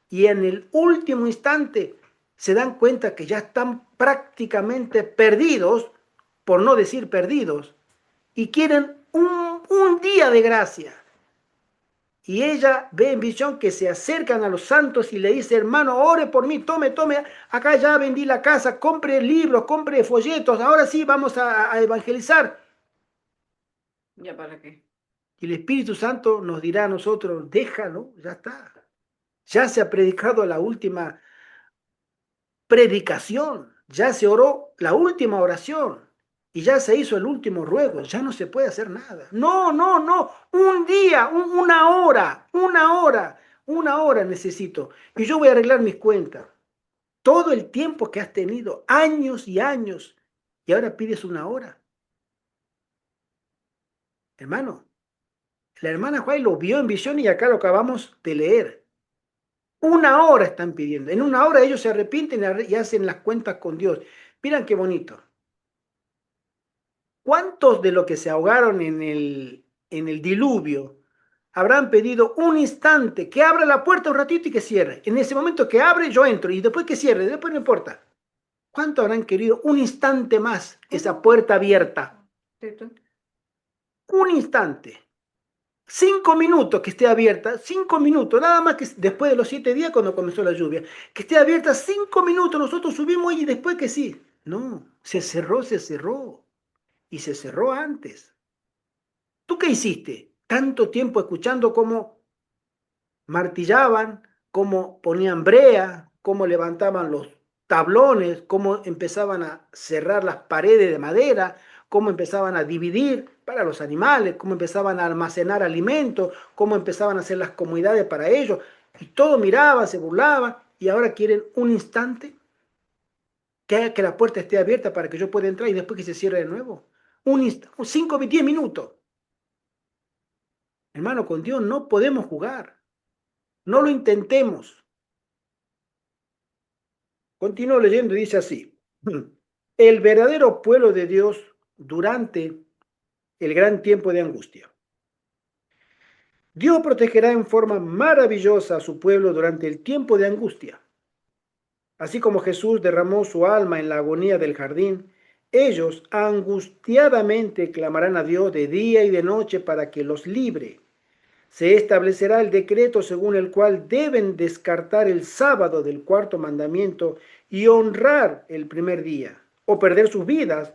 Y en el último instante se dan cuenta que ya están prácticamente perdidos, por no decir perdidos, y quieren un día de gracia. Y ella ve en visión que se acercan a los santos y le dice, hermano, ore por mí, tome, acá ya vendí la casa, compre libros, compre folletos, ahora sí vamos a evangelizar. ¿Ya para qué? Y el Espíritu Santo nos dirá a nosotros, déjalo, ya está. Ya se ha predicado la última predicación, ya se oró la última oración y ya se hizo el último ruego, ya no se puede hacer nada. No, un día, una hora necesito y yo voy a arreglar mis cuentas. Todo el tiempo que has tenido, años y años, y ahora pides una hora. Hermano, la hermana Juárez lo vio en visión y acá lo acabamos de leer. Una hora están pidiendo. En una hora ellos se arrepienten y hacen las cuentas con Dios. Miren qué bonito. ¿Cuántos de los que se ahogaron en el diluvio habrán pedido un instante que abra la puerta un ratito y que cierre? En ese momento que abre, yo entro y después que cierre, después no importa. ¿Cuántos habrán querido un instante más esa puerta abierta? Un instante. 5 minutos que esté abierta, 5 minutos, nada más que después de los 7 días cuando comenzó la lluvia, que esté abierta 5 minutos, nosotros subimos y después que sí, No, se cerró. Y se cerró antes. ¿Tú qué hiciste? Tanto tiempo escuchando cómo martillaban, cómo ponían brea, cómo levantaban los tablones, cómo empezaban a cerrar las paredes de madera, cómo empezaban a dividir para los animales, cómo empezaban a almacenar alimentos, cómo empezaban a hacer las comodidades para ellos. Y todo miraba, se burlaba, y ahora quieren un instante que la puerta esté abierta para que yo pueda entrar y después que se cierre de nuevo. 5, 10 minutos. Hermano, con Dios no podemos jugar. No lo intentemos. Continúo leyendo y dice así. El verdadero pueblo de Dios durante el gran tiempo de angustia. Dios protegerá en forma maravillosa a su pueblo durante el tiempo de angustia. Así como Jesús derramó su alma en la agonía del jardín, ellos angustiadamente clamarán a Dios de día y de noche para que los libre. Se establecerá el decreto según el cual deben descartar el sábado del cuarto mandamiento y honrar el primer día, o perder sus vidas,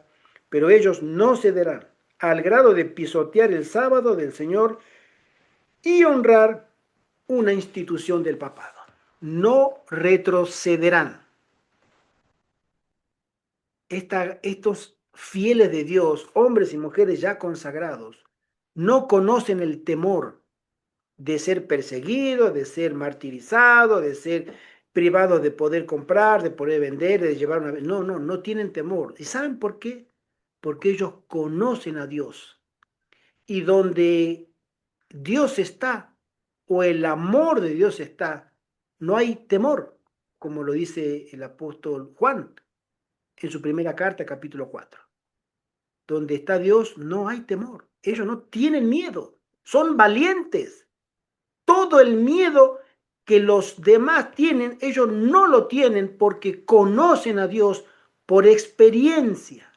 pero ellos no cederán, al grado de pisotear el sábado del Señor y honrar una institución del papado. No retrocederán. Estos fieles de Dios, hombres y mujeres ya consagrados, no conocen el temor de ser perseguido, de ser martirizado, de ser privado de poder comprar, de poder vender, de llevar una... No tienen temor. ¿Y saben por qué? Porque ellos conocen a Dios. Y donde Dios está, o el amor de Dios está, no hay temor, como lo dice el apóstol Juan en su primera carta, capítulo 4. Donde está Dios no hay temor. Ellos no tienen miedo, son valientes. Todo el miedo que los demás tienen, ellos no lo tienen porque conocen a Dios por experiencia.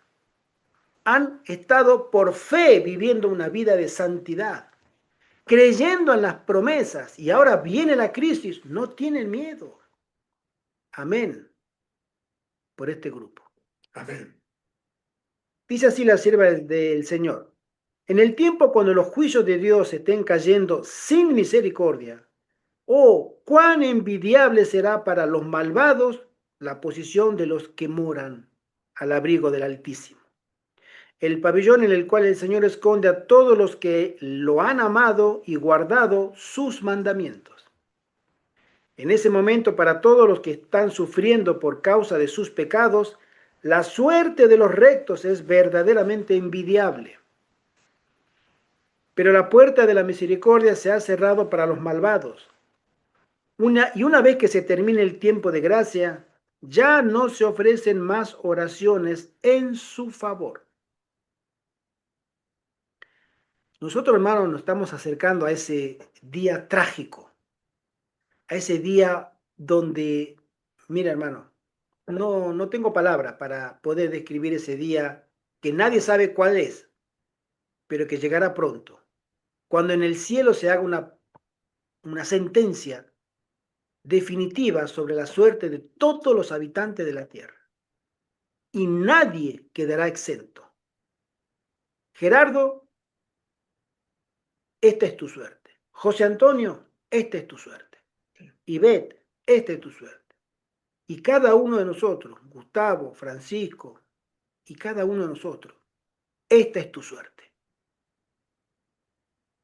Han estado por fe viviendo una vida de santidad, creyendo en las promesas, y ahora viene la crisis, no tienen miedo. Amén. Por este grupo. Amén. Dice así la sierva del Señor. En el tiempo cuando los juicios de Dios estén cayendo sin misericordia, oh, cuán envidiable será para los malvados la posición de los que moran al abrigo del Altísimo. El pabellón en el cual el Señor esconde a todos los que lo han amado y guardado sus mandamientos. En ese momento, para todos los que están sufriendo por causa de sus pecados, la suerte de los rectos es verdaderamente envidiable. Pero la puerta de la misericordia se ha cerrado para los malvados. Una vez que se termine el tiempo de gracia, ya no se ofrecen más oraciones en su favor. Nosotros, hermanos, nos estamos acercando a ese día trágico, a ese día donde, mira, hermano, no tengo palabra para poder describir ese día que nadie sabe cuál es, pero que llegará pronto, cuando en el cielo se haga una sentencia definitiva sobre la suerte de todos los habitantes de la tierra. Y nadie quedará exento. Gerardo, esta es tu suerte. José Antonio, esta es tu suerte. Ivette, esta es tu suerte. Y cada uno de nosotros, Gustavo, Francisco, y cada uno de nosotros, esta es tu suerte.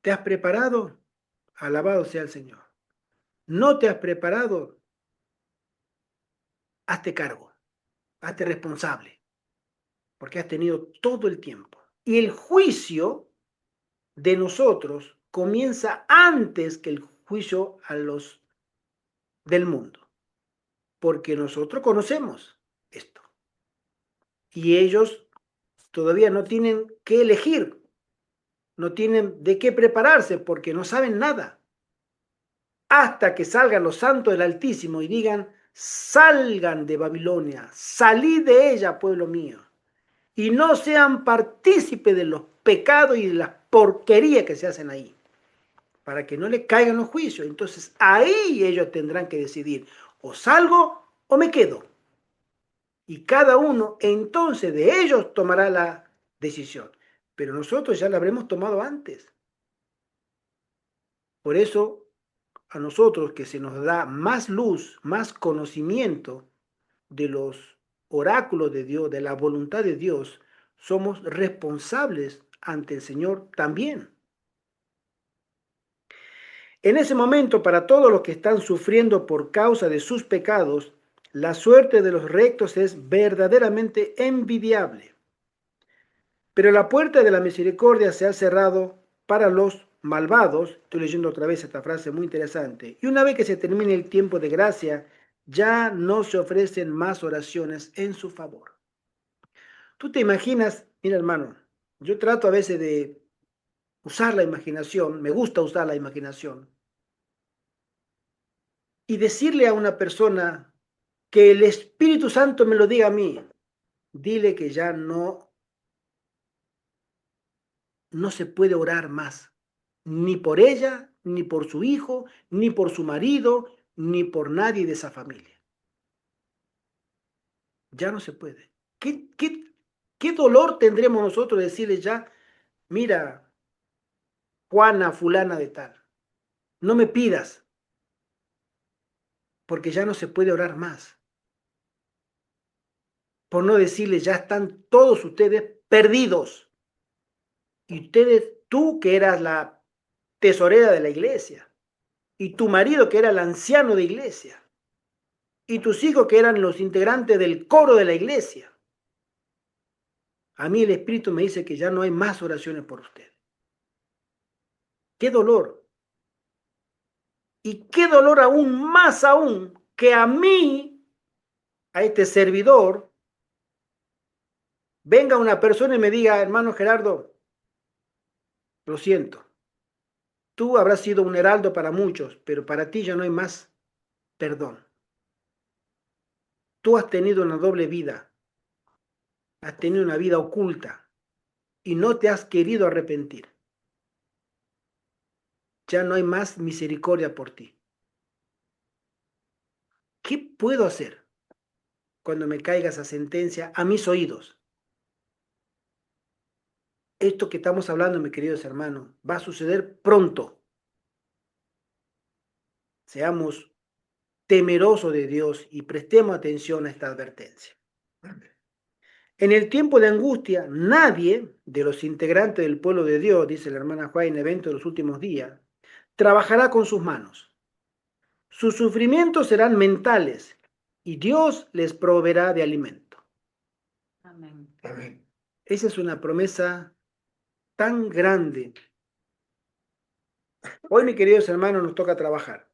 ¿Te has preparado? Alabado sea el Señor. ¿No te has preparado? Hazte cargo, hazte responsable, porque has tenido todo el tiempo. Y el juicio de nosotros comienza antes que el juicio a los del mundo, porque nosotros conocemos esto y ellos todavía no tienen que elegir, no tienen de qué prepararse porque no saben nada, hasta que salgan los santos del Altísimo y digan: salgan de Babilonia, salid de ella, pueblo mío, y no sean partícipes de los pecados y de las porquerías que se hacen ahí, para que no le caigan los juicios. Entonces ahí ellos tendrán que decidir: o salgo o me quedo. Y cada uno entonces de ellos tomará la decisión. Pero nosotros ya la habremos tomado antes. Por eso, a nosotros que se nos da más luz, más conocimiento de los oráculos de Dios, de la voluntad de Dios, somos responsables ante el Señor también. En ese momento, para todos los que están sufriendo por causa de sus pecados, la suerte de los rectos es verdaderamente envidiable. Pero la puerta de la misericordia se ha cerrado para los malvados. Estoy leyendo otra vez esta frase muy interesante. Y una vez que se termine el tiempo de gracia, ya no se ofrecen más oraciones en su favor. Tú te imaginas, mira hermano, yo trato a veces de usar la imaginación, me gusta usar la imaginación, y decirle a una persona que el Espíritu Santo me lo diga a mí, dile que ya no se puede orar más, ni por ella, ni por su hijo, ni por su marido, ni por nadie de esa familia. Ya no se puede. ¿Qué dolor tendremos nosotros de decirle ya, mira, Juana, fulana de tal, no me pidas, porque ya no se puede orar más? Por no decirle, ya están todos ustedes perdidos. Y tú que eras la tesorera de la iglesia, y tu marido que era el anciano de iglesia, y tus hijos que eran los integrantes del coro de la iglesia. A mí el Espíritu me dice que ya no hay más oraciones por usted. ¡Qué dolor! Y qué dolor aún más aún que a mí, a este servidor, venga una persona y me diga, hermano Gerardo, lo siento, tú habrás sido un heraldo para muchos, pero para ti ya no hay más perdón. Tú has tenido una doble vida, has tenido una vida oculta y no te has querido arrepentir. Ya no hay más misericordia por ti. ¿Qué puedo hacer cuando me caiga esa sentencia a mis oídos? Esto que estamos hablando, mis queridos hermanos, va a suceder pronto. Seamos temerosos de Dios y prestemos atención a esta advertencia. En el tiempo de angustia, nadie de los integrantes del pueblo de Dios, dice la hermana Juan en Evento de los Últimos Días, trabajará con sus manos. Sus sufrimientos serán mentales y Dios les proveerá de alimento. Amén. Amén. Esa es una promesa tan grande. Hoy, mis queridos hermanos, nos toca trabajar.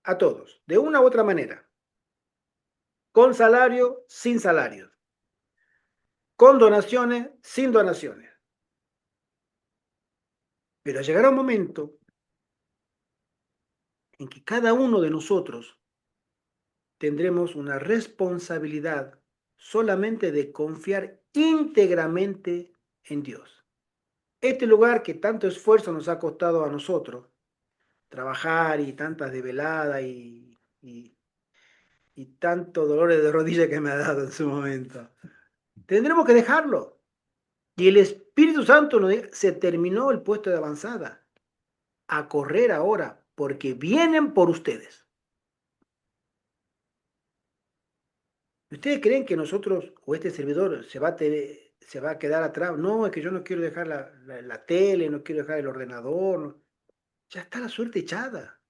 A todos, de una u otra manera. Con salario, sin salario. Con donaciones, sin donaciones. Pero llegará un momento en que cada uno de nosotros tendremos una responsabilidad solamente de confiar íntegramente en Dios. Este lugar que tanto esfuerzo nos ha costado a nosotros, trabajar y tantas desveladas y tantos dolores de rodilla que me ha dado en su momento, tendremos que dejarlo. Y el Espíritu Santo nos dice, se terminó el puesto de avanzada. A correr ahora, porque vienen por ustedes. ¿Ustedes creen que nosotros o este servidor se va a quedar atrás? No, es que yo no quiero dejar la tele, no quiero dejar el ordenador. Ya está la suerte echada.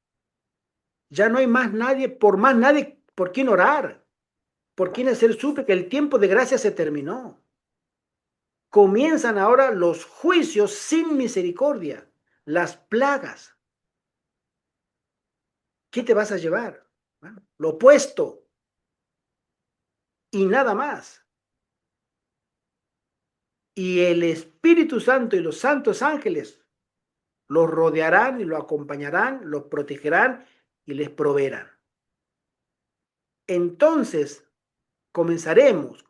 Ya no hay más nadie por quien orar, por quien hacer súplica. El tiempo de gracia se terminó. Comienzan ahora los juicios sin misericordia, las plagas. ¿Qué te vas a llevar? Bueno, lo opuesto y nada más. Y el Espíritu Santo y los santos ángeles los rodearán y lo acompañarán, los protegerán y les proveerán. Entonces comenzaremos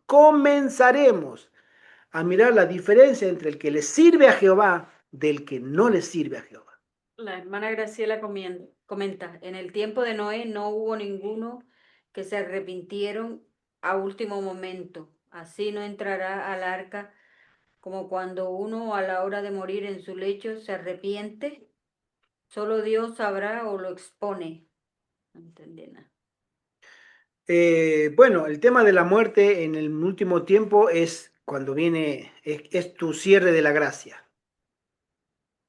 a mirar la diferencia entre el que le sirve a Jehová del que no le sirve a Jehová. La hermana Graciela comenta, en el tiempo de Noé no hubo ninguno que se arrepintieron a último momento. Así no entrará al arca como cuando uno a la hora de morir en su lecho se arrepiente. Solo Dios sabrá o lo expone. No entendí nada. Bueno, el tema de la muerte en el último tiempo es cuando viene, es tu cierre de la gracia.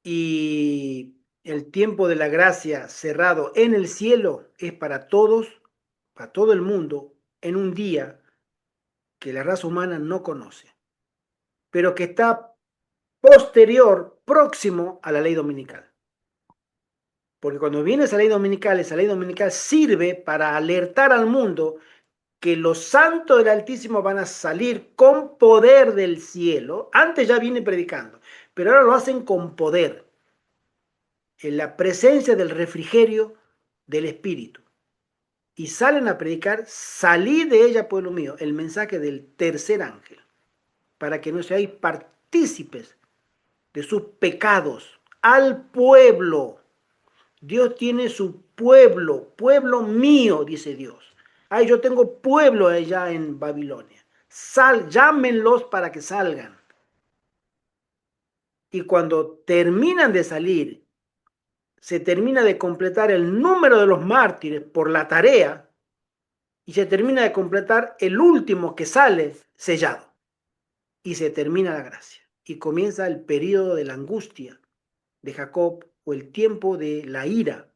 Y el tiempo de la gracia cerrado en el cielo es para todos, para todo el mundo, en un día que la raza humana no conoce, pero que está posterior, próximo a la ley dominical. Porque cuando viene esa ley dominical sirve para alertar al mundo que los santos del Altísimo van a salir con poder del cielo. Antes ya viene predicando, pero ahora lo hacen con poder, en la presencia del refrigerio del Espíritu. Y salen a predicar, salid de ella, pueblo mío, el mensaje del tercer ángel, para que no seáis partícipes de sus pecados al pueblo. Dios tiene su pueblo, pueblo mío, dice Dios. Ay, yo tengo pueblo allá en Babilonia. Llámenlos para que salgan. Y cuando terminan de salir, se termina de completar el número de los mártires por la tarea y se termina de completar el último que sale sellado. Y se termina la gracia. Y comienza el periodo de la angustia de Jacob o el tiempo de la ira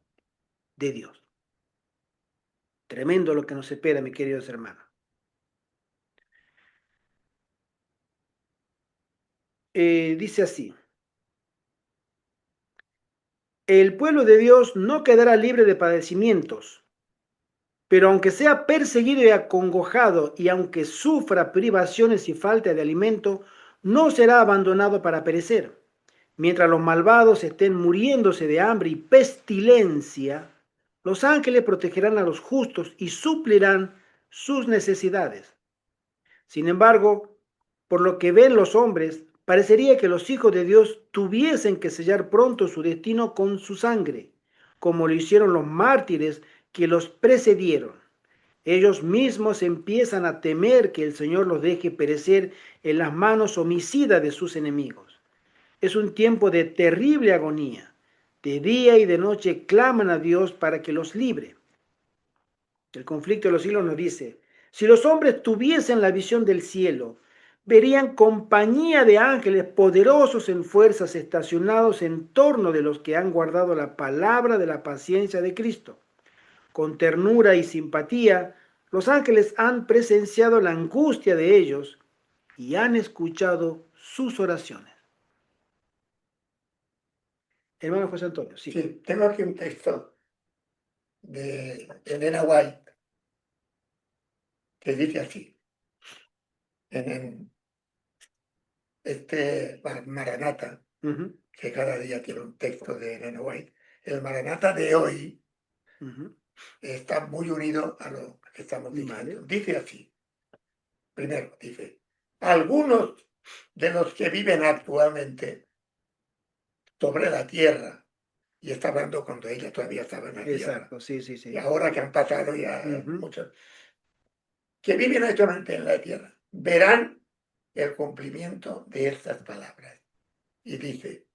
de Dios. Tremendo lo que nos espera, mis queridos hermanos. Dice así: el pueblo de Dios no quedará libre de padecimientos, pero aunque sea perseguido y acongojado, y aunque sufra privaciones y falta de alimento, no será abandonado para perecer. Mientras los malvados estén muriéndose de hambre y pestilencia, los ángeles protegerán a los justos y suplirán sus necesidades. Sin embargo, por lo que ven los hombres, parecería que los hijos de Dios tuviesen que sellar pronto su destino con su sangre, como lo hicieron los mártires que los precedieron. Ellos mismos empiezan a temer que el Señor los deje perecer en las manos homicidas de sus enemigos. Es un tiempo de terrible agonía. De día y de noche claman a Dios para que los libre. El conflicto de los siglos nos dice: si los hombres tuviesen la visión del cielo, verían compañía de ángeles poderosos en fuerzas estacionados en torno de los que han guardado la palabra de la paciencia de Cristo. Con ternura y simpatía, los ángeles han presenciado la angustia de ellos y han escuchado sus oraciones. Hermano José Antonio, sí. Sí, tengo aquí un texto de Elena White que dice así, en este Maranata, que cada día tiene un texto de Elena White. El Maranata de hoy está muy unido a lo que estamos diciendo. Vale. Dice así, primero dice: algunos de los que viven actualmente sobre la tierra, y está hablando cuando ella todavía estaba en la tierra. Exacto, sí, sí, sí. Y ahora que han pasado ya muchos, que viven actualmente en la tierra, verán el cumplimiento de estas palabras. Y dice: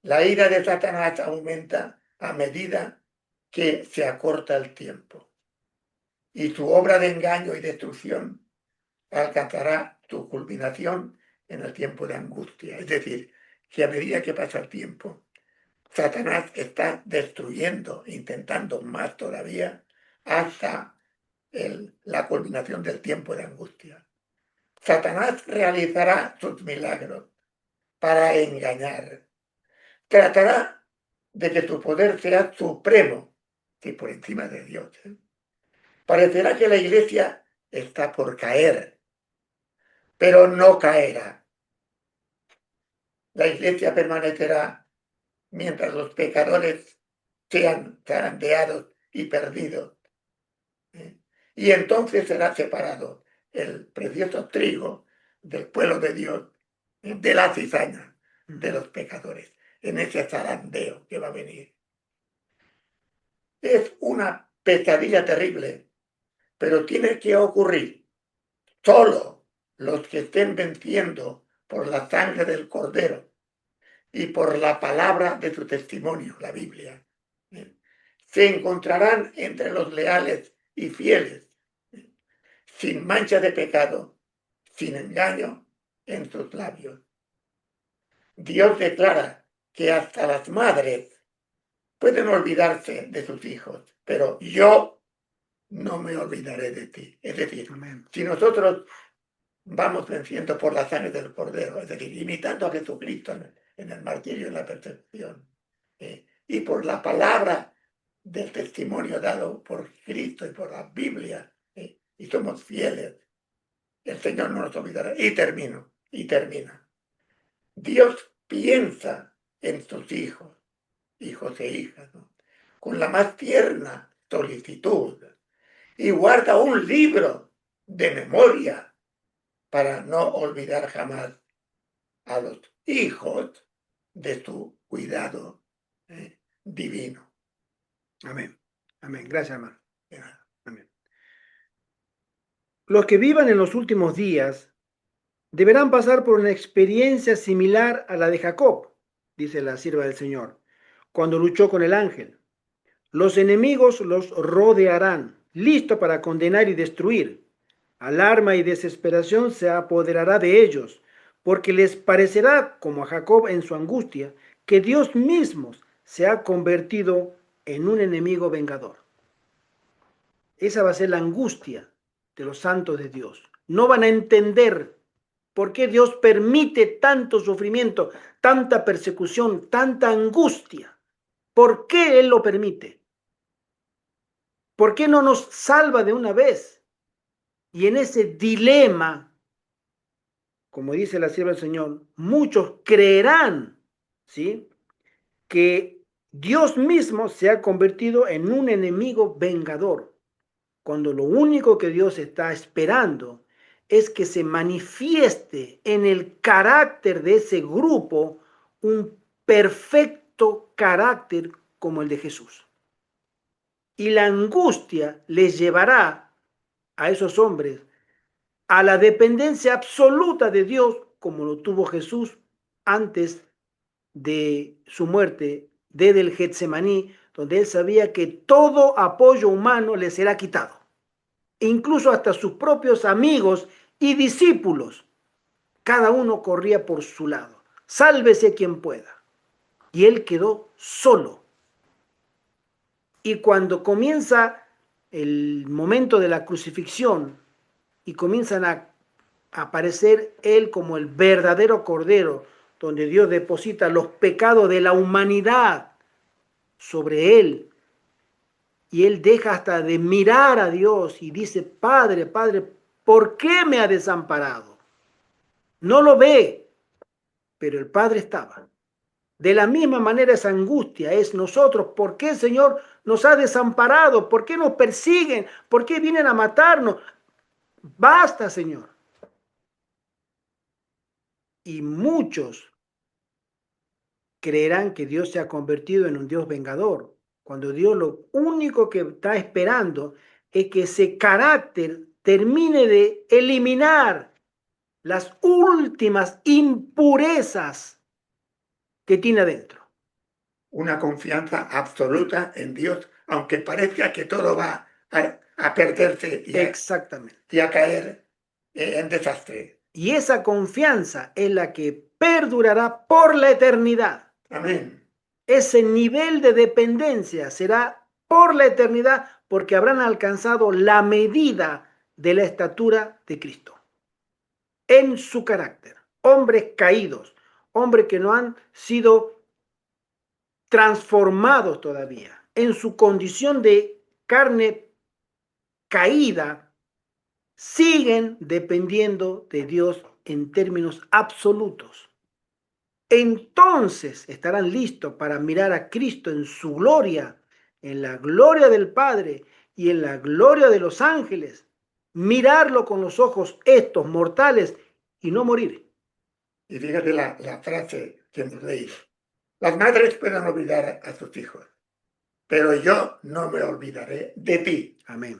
la ira de Satanás aumenta a medida que se acorta el tiempo, y tu obra de engaño y destrucción alcanzará tu culminación en el tiempo de angustia. Es decir, que a medida que pasa el tiempo, Satanás está destruyendo, intentando más todavía, hasta la culminación del tiempo de angustia. Satanás realizará sus milagros para engañar. Tratará de que tu poder sea supremo y por encima de Dios. Parecerá que la iglesia está por caer, pero no caerá. La iglesia permanecerá mientras los pecadores sean zarandeados y perdidos. Y entonces será separado el precioso trigo del pueblo de Dios de la cizaña de los pecadores, en ese zarandeo que va a venir. Es una pesadilla terrible, pero tiene que ocurrir, Solo los que estén venciendo por la sangre del Cordero y por la palabra de su testimonio, la Biblia, se encontrarán entre los leales y fieles, sin mancha de pecado, sin engaño en sus labios. Dios declara que hasta las madres pueden olvidarse de sus hijos, pero yo no me olvidaré de ti. Es decir, Amén. si nosotros vamos venciendo por la sangre del Cordero, es decir, imitando a Jesucristo en el martirio y en la perfección, y por la palabra del testimonio dado por Cristo y por la Biblia, y somos fieles, el Señor no nos olvidará. Y termina. Dios piensa en sus hijos e hijas, ¿no?, con la más tierna solicitud, y guarda un libro de memoria para no olvidar jamás a los hijos de su cuidado divino. Amén. Amén. Gracias, hermano. De nada. Amén. Los que vivan en los últimos días deberán pasar por una experiencia similar a la de Jacob, dice la sierva del Señor, cuando luchó con el ángel. Los enemigos los rodearán, listos para condenar y destruir. Alarma y desesperación se apoderará de ellos, porque les parecerá, como a Jacob en su angustia, que Dios mismo se ha convertido en un enemigo vengador. Esa va a ser la angustia de los santos de Dios. No van a entender por qué Dios permite tanto sufrimiento, tanta persecución, tanta angustia. ¿Por qué Él lo permite? ¿Por qué no nos salva de una vez? Y en ese dilema, como dice la sierva del Señor, muchos creerán, ¿sí?, que Dios mismo se ha convertido en un enemigo vengador, cuando lo único que Dios está esperando es que se manifieste en el carácter de ese grupo un perfecto carácter como el de Jesús. Y la angustia les llevará a esos hombres a la dependencia absoluta de Dios, como lo tuvo Jesús antes de su muerte, desde el Getsemaní, donde él sabía que todo apoyo humano le será quitado. E incluso hasta sus propios amigos y discípulos, cada uno corría por su lado. Sálvese quien pueda. Y él quedó solo. Y cuando comienza el momento de la crucifixión y comienzan a aparecer él como el verdadero Cordero, donde Dios deposita los pecados de la humanidad sobre él, y él deja hasta de mirar a Dios y dice: Padre, Padre, ¿por qué me ha desamparado? No lo ve, pero el Padre estaba. De la misma manera esa angustia es nosotros. ¿Por qué, Señor, nos ha desamparado? ¿Por qué nos persiguen? ¿Por qué vienen a matarnos? Basta, Señor. Y muchos creerán que Dios se ha convertido en un Dios vengador, cuando Dios lo único que está esperando es que ese carácter termine de eliminar las últimas impurezas que tiene adentro. Una confianza absoluta en Dios, aunque parezca que todo va a perderse Exactamente. y a caer en desastre. Y esa confianza es la que perdurará por la eternidad. Amén. Ese nivel de dependencia será por la eternidad, porque habrán alcanzado la medida de la estatura de Cristo en su carácter. Hombres caídos, hombres que no han sido transformados todavía en su condición de carne caída, siguen dependiendo de Dios en términos absolutos. Entonces estarán listos para mirar a Cristo en su gloria, en la gloria del Padre y en la gloria de los ángeles, mirarlo con los ojos estos mortales y no morir. Y fíjate la frase que hemos leído. Las madres pueden olvidar a sus hijos, pero yo no me olvidaré de ti. Amén.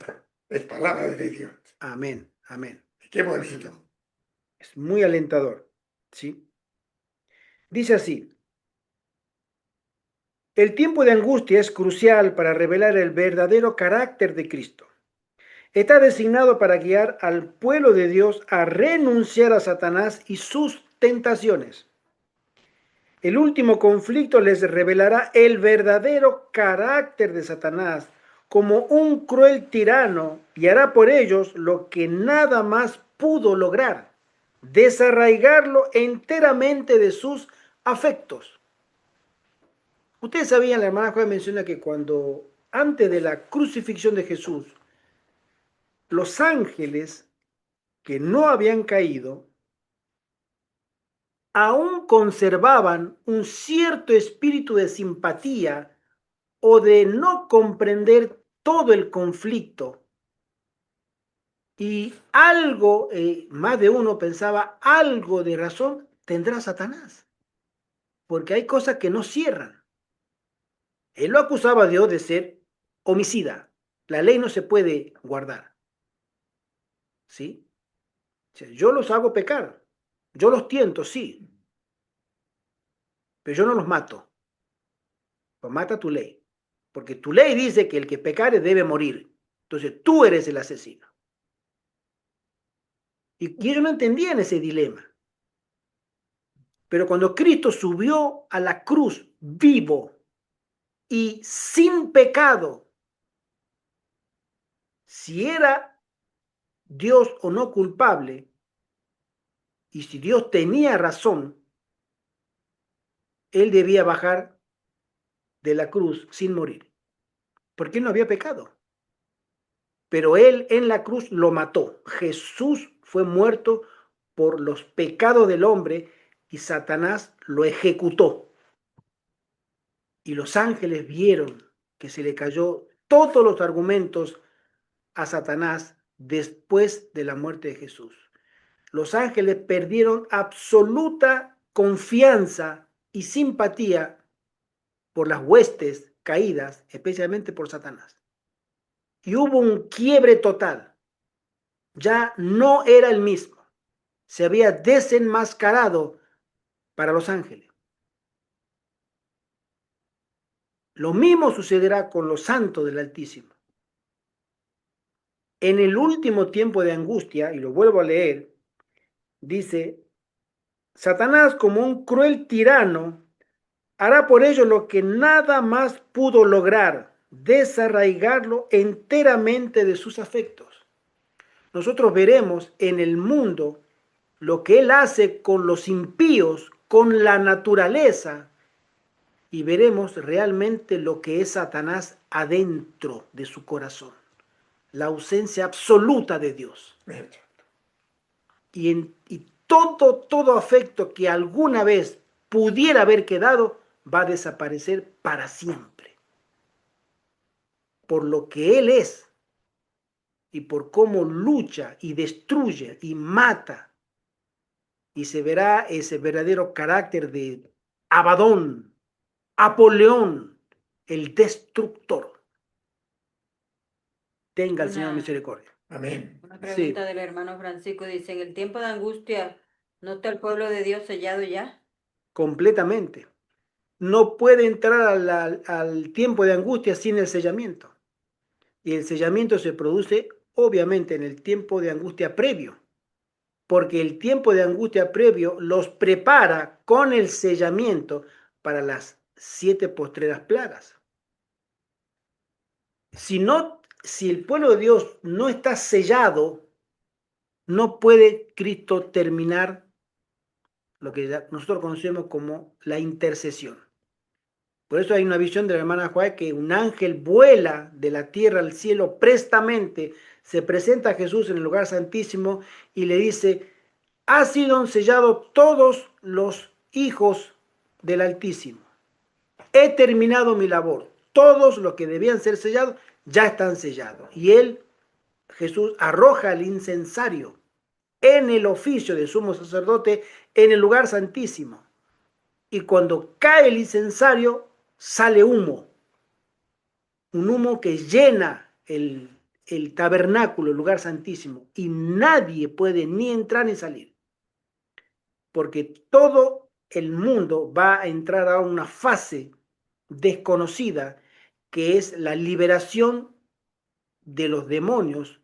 Es palabra de Dios. Amén. Amén. Qué bonito. Es muy alentador, ¿sí? Dice así: el tiempo de angustia es crucial para revelar el verdadero carácter de Cristo. Está designado para guiar al pueblo de Dios a renunciar a Satanás y sus tentaciones. El último conflicto les revelará el verdadero carácter de Satanás como un cruel tirano y hará por ellos lo que nada más pudo lograr: desarraigarlo enteramente de sus afectos. Ustedes sabían, la hermana Juan menciona que cuando, antes de la crucifixión de Jesús, los ángeles que no habían caído aún conservaban un cierto espíritu de simpatía o de no comprender todo el conflicto. Y algo, más de uno pensaba, algo de razón tendrá Satanás, porque hay cosas que no cierran. Él lo acusaba a Dios de ser homicida. La ley no se puede guardar, ¿sí? O sea, yo los hago pecar, yo los tiento, sí, pero yo no los mato. Los mata tu ley, porque tu ley dice que el que pecare debe morir. Entonces tú eres el asesino. Y ellos no entendían ese dilema. Pero cuando Cristo subió a la cruz vivo y sin pecado, si era Dios o no culpable, y si Dios tenía razón, él debía bajar de la cruz sin morir, porque él no había pecado. Pero él en la cruz lo mató. Jesús fue muerto por los pecados del hombre y Satanás lo ejecutó. Y los ángeles vieron que se le cayó todos los argumentos a Satanás después de la muerte de Jesús. Los ángeles perdieron absoluta confianza y simpatía por las huestes caídas, especialmente por Satanás. Y hubo un quiebre total. Ya no era el mismo. Se había desenmascarado para los ángeles. Lo mismo sucederá con los santos del Altísimo. En el último tiempo de angustia, y lo vuelvo a leer, dice: Satanás, como un cruel tirano, hará por ello lo que nada más pudo lograr: desarraigarlo enteramente de sus afectos. Nosotros veremos en el mundo lo que él hace con los impíos, con la naturaleza, y veremos realmente lo que es Satanás adentro de su corazón, la ausencia absoluta de Dios. Y todo afecto que alguna vez pudiera haber quedado va a desaparecer para siempre, por lo que Él es y por cómo lucha y destruye y mata, y se verá ese verdadero carácter de Abadón, Apoleón, el destructor. Tenga el Señor misericordia. Amén. Una pregunta Sí, del hermano Francisco dice: ¿en el tiempo de angustia no está el pueblo de Dios sellado ya? completamente. No puede entrar al tiempo de angustia sin el sellamiento. Y el sellamiento se produce obviamente en el tiempo de angustia previo, porque el tiempo de angustia previo los prepara con el sellamiento para las 7 postreras plagas. Si el pueblo de Dios no está sellado, no puede Cristo terminar lo que nosotros conocemos como la intercesión. Por eso hay una visión de la hermana Juárez que un ángel vuela de la tierra al cielo prestamente, se presenta a Jesús en el lugar santísimo y le dice: ha sido sellado todos los hijos del Altísimo. He terminado mi labor. Todos los que debían ser sellados ya están sellados. Y él, Jesús, arroja el incensario en el oficio de sumo sacerdote en el lugar santísimo. Y cuando cae el incensario, sale humo. Un humo que llena el tabernáculo, el lugar santísimo, y nadie puede ni entrar ni salir, porque todo el mundo va a entrar a una fase desconocida, que es la liberación de los demonios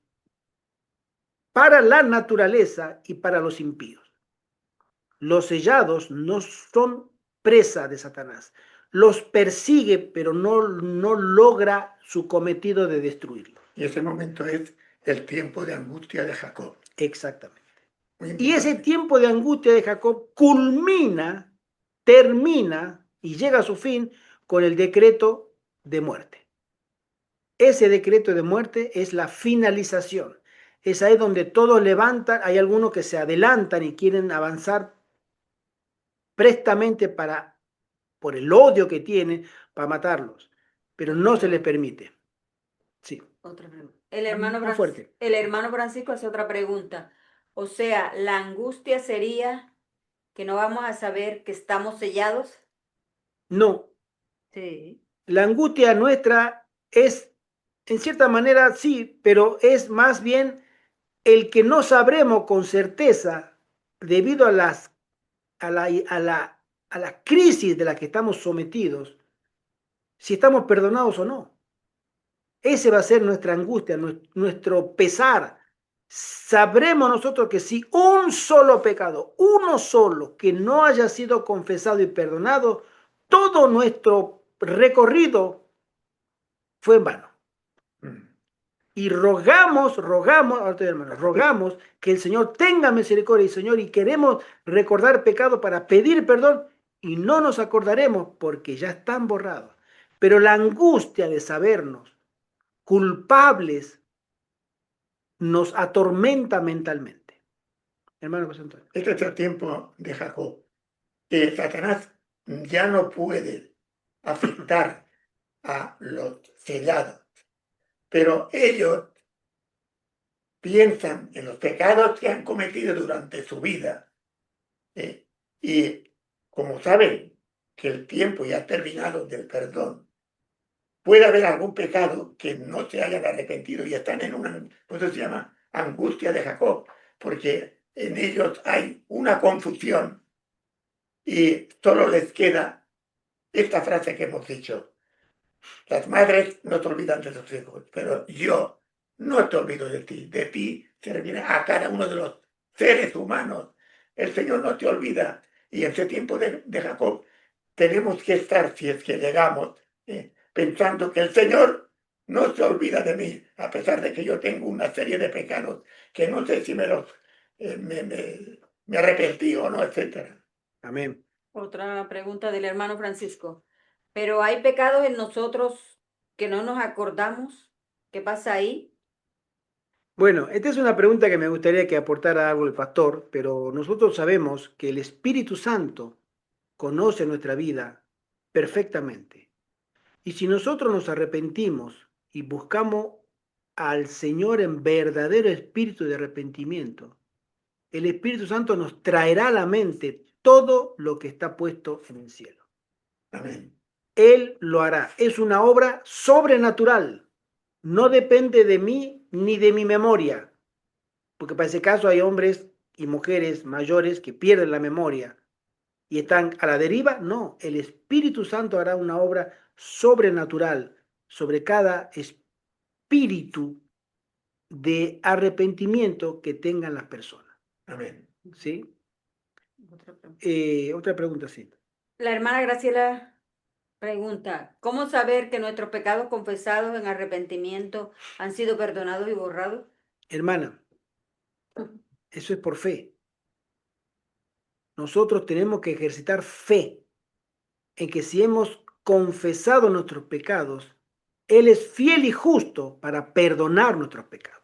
para la naturaleza y para los impíos. Los sellados no son presa de Satanás. Los persigue, pero no logra su cometido de destruirlos. Y ese momento es el tiempo de angustia de Jacob. Exactamente. Muy Y ese importante. tiempo de angustia de Jacob culmina, termina y llega a su fin con el decreto de muerte. Ese decreto de muerte es la finalización. Es ahí donde todos levantan, hay algunos que se adelantan y quieren avanzar prestamente por el odio que tienen, para matarlos, pero no se les permite. Sí. Otra pregunta. Más fuerte. El hermano Francisco hace otra pregunta. O sea, ¿la angustia sería que no vamos a saber que estamos sellados? No, Sí. la angustia nuestra es, en cierta manera, sí, pero es más bien el que no sabremos con certeza, debido a la crisis de la que estamos sometidos, si estamos perdonados o no. Ese va a ser nuestra angustia, nuestro pesar. Sabremos nosotros que si un solo pecado, uno solo, que no haya sido confesado y perdonado, todo nuestro recorrido fue en vano. Y rogamos, hermano, rogamos que el Señor tenga misericordia, Señor, y queremos recordar pecado para pedir perdón, y no nos acordaremos porque ya están borrados. Pero la angustia de sabernos culpables nos atormenta mentalmente. Hermano José Antonio. Este es el tiempo de Jacob, que Satanás ya no puede afectar a los sellados, pero ellos piensan en los pecados que han cometido durante su vida, y como saben que el tiempo ya ha terminado del perdón, puede haber algún pecado que no se hayan arrepentido y están en una, por eso se llama angustia de Jacob, porque en ellos hay una confusión y solo les queda esta frase que hemos dicho: las madres no te olvidan de sus hijos, pero yo no te olvido de ti se refiere a cada uno de los seres humanos. El Señor no te olvida, y en ese tiempo de Jacob tenemos que estar, si es que llegamos, pensando que el Señor no se olvida de mí, a pesar de que yo tengo una serie de pecados que no sé si me arrepentí o no, etcétera. Amén. Otra pregunta del hermano Francisco. Pero hay pecados en nosotros que no nos acordamos. ¿Qué pasa ahí? Bueno, esta es una pregunta que me gustaría que aportara algo el pastor, pero nosotros sabemos que el Espíritu Santo conoce nuestra vida perfectamente. Y si nosotros nos arrepentimos y buscamos al Señor en verdadero espíritu de arrepentimiento, el Espíritu Santo nos traerá a la mente todo lo que está puesto en el cielo. Amén. Él lo hará. Es una obra sobrenatural. No depende de mí ni de mi memoria. Porque para ese caso hay hombres y mujeres mayores que pierden la memoria y están a la deriva. No, el Espíritu Santo hará una obra sobrenatural sobre cada espíritu de arrepentimiento que tengan las personas. Amén. ¿Sí? Otra pregunta. Otra pregunta, sí. La hermana Graciela pregunta, ¿cómo saber que nuestros pecados confesados en arrepentimiento han sido perdonados y borrados? Hermana, eso es por fe. Nosotros tenemos que ejercitar fe en que si hemos confesado nuestros pecados, Él es fiel y justo para perdonar nuestros pecados.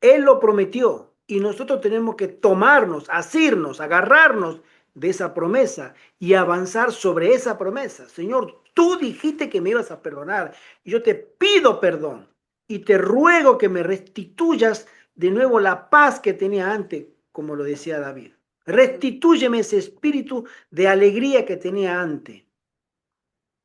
Él lo prometió y nosotros tenemos que tomarnos, asirnos, agarrarnos de esa promesa y avanzar sobre esa promesa. Señor, tú dijiste que me ibas a perdonar y yo te pido perdón y te ruego que me restituyas de nuevo la paz que tenía antes, como lo decía David. Restitúyeme ese espíritu de alegría que tenía antes.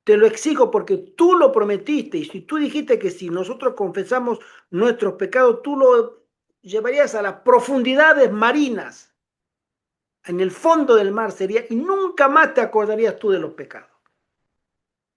te lo exijo porque tú lo prometiste. Y si tú dijiste que si nosotros confesamos nuestros pecados, tú lo llevarías a las profundidades marinas. En el fondo del mar sería, y nunca más te acordarías tú de los pecados.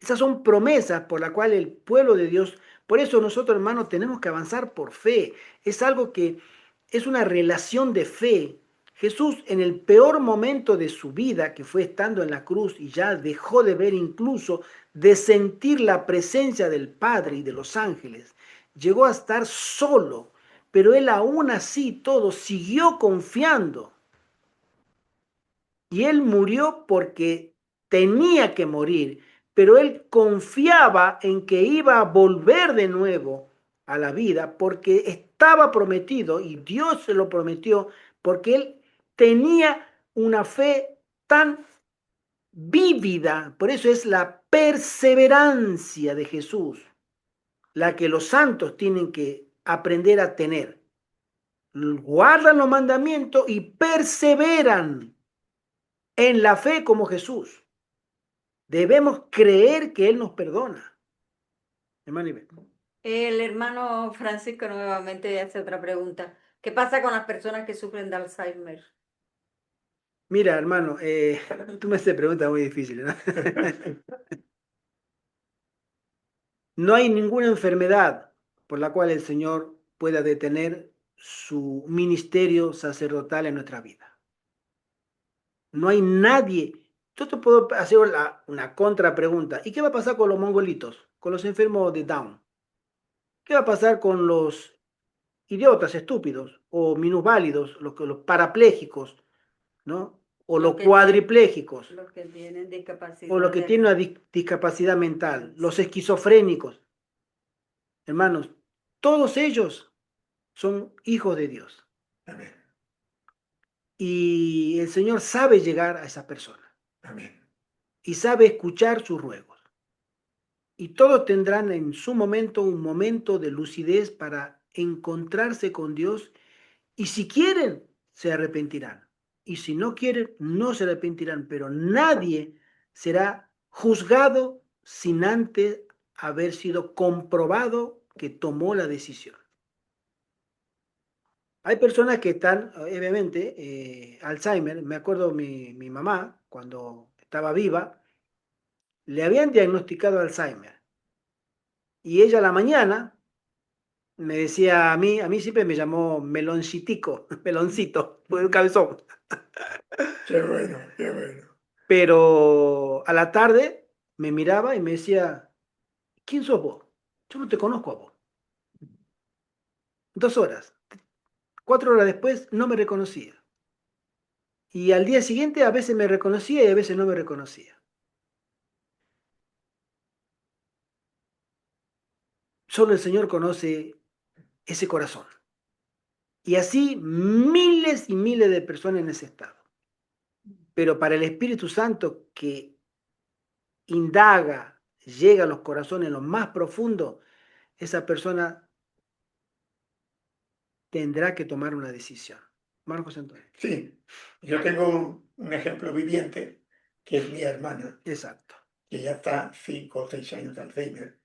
Esas son promesas por las cuales el pueblo de Dios, por eso nosotros, hermanos, tenemos que avanzar por fe. Es algo que es una relación de fe. Jesús, en el peor momento de su vida, que fue estando en la cruz y ya dejó de ver, incluso de sentir la presencia del Padre y de los ángeles, llegó a estar solo, pero él aún así todo siguió confiando. Y él murió porque tenía que morir, pero él confiaba en que iba a volver de nuevo a la vida porque estaba prometido y Dios se lo prometió porque él tenía una fe tan vívida. Por eso es la perseverancia de Jesús la que los santos tienen que aprender a tener. Guardan los mandamientos y perseveran en la fe como Jesús. Debemos creer que Él nos perdona. Hermano Iván. El hermano Francisco nuevamente hace otra pregunta. ¿Qué pasa con las personas que sufren de Alzheimer? Mira, hermano, tú me haces preguntas muy difíciles, ¿no? No hay ninguna enfermedad por la cual el Señor pueda detener su ministerio sacerdotal en nuestra vida. No hay nadie. Yo te puedo hacer una contrapregunta. ¿Y qué va a pasar con los mongolitos? Con los enfermos de Down. ¿Qué va a pasar con los idiotas, estúpidos o minusválidos, los parapléjicos, ¿no? O los cuadriplégicos, Los que tienen discapacidad. o los que tienen una discapacidad mental, los esquizofrénicos. Hermanos, todos ellos son hijos de Dios. Amén. Y el Señor sabe llegar a esas personas. Amén. Y sabe escuchar sus ruegos. Y todos tendrán en su momento un momento de lucidez para encontrarse con Dios. Y si quieren, se arrepentirán. Y si no quieren, no se arrepentirán. Pero nadie será juzgado sin antes haber sido comprobado que tomó la decisión. Hay personas que están, obviamente, Alzheimer. Me acuerdo mi mamá, cuando estaba viva, le habían diagnosticado Alzheimer. Y ella a la mañana me decía a mí siempre me llamó meloncitico, meloncito, por el cabezón. Qué bueno, qué bueno. Pero a la tarde me miraba y me decía, ¿quién sos vos? Yo no te conozco a vos. 2 horas, 4 horas después no me reconocía. Y al día siguiente a veces me reconocía y a veces no me reconocía. Solo el Señor conoce ese corazón. Y así miles y miles de personas en ese estado. Pero para el Espíritu Santo que indaga, llega a los corazones en lo más profundo, esa persona tendrá que tomar una decisión. Marcos Antonio. Sí, yo tengo un ejemplo viviente, que es mi hermana, Exacto. que ya está 5 o 6 años de Alzheimer.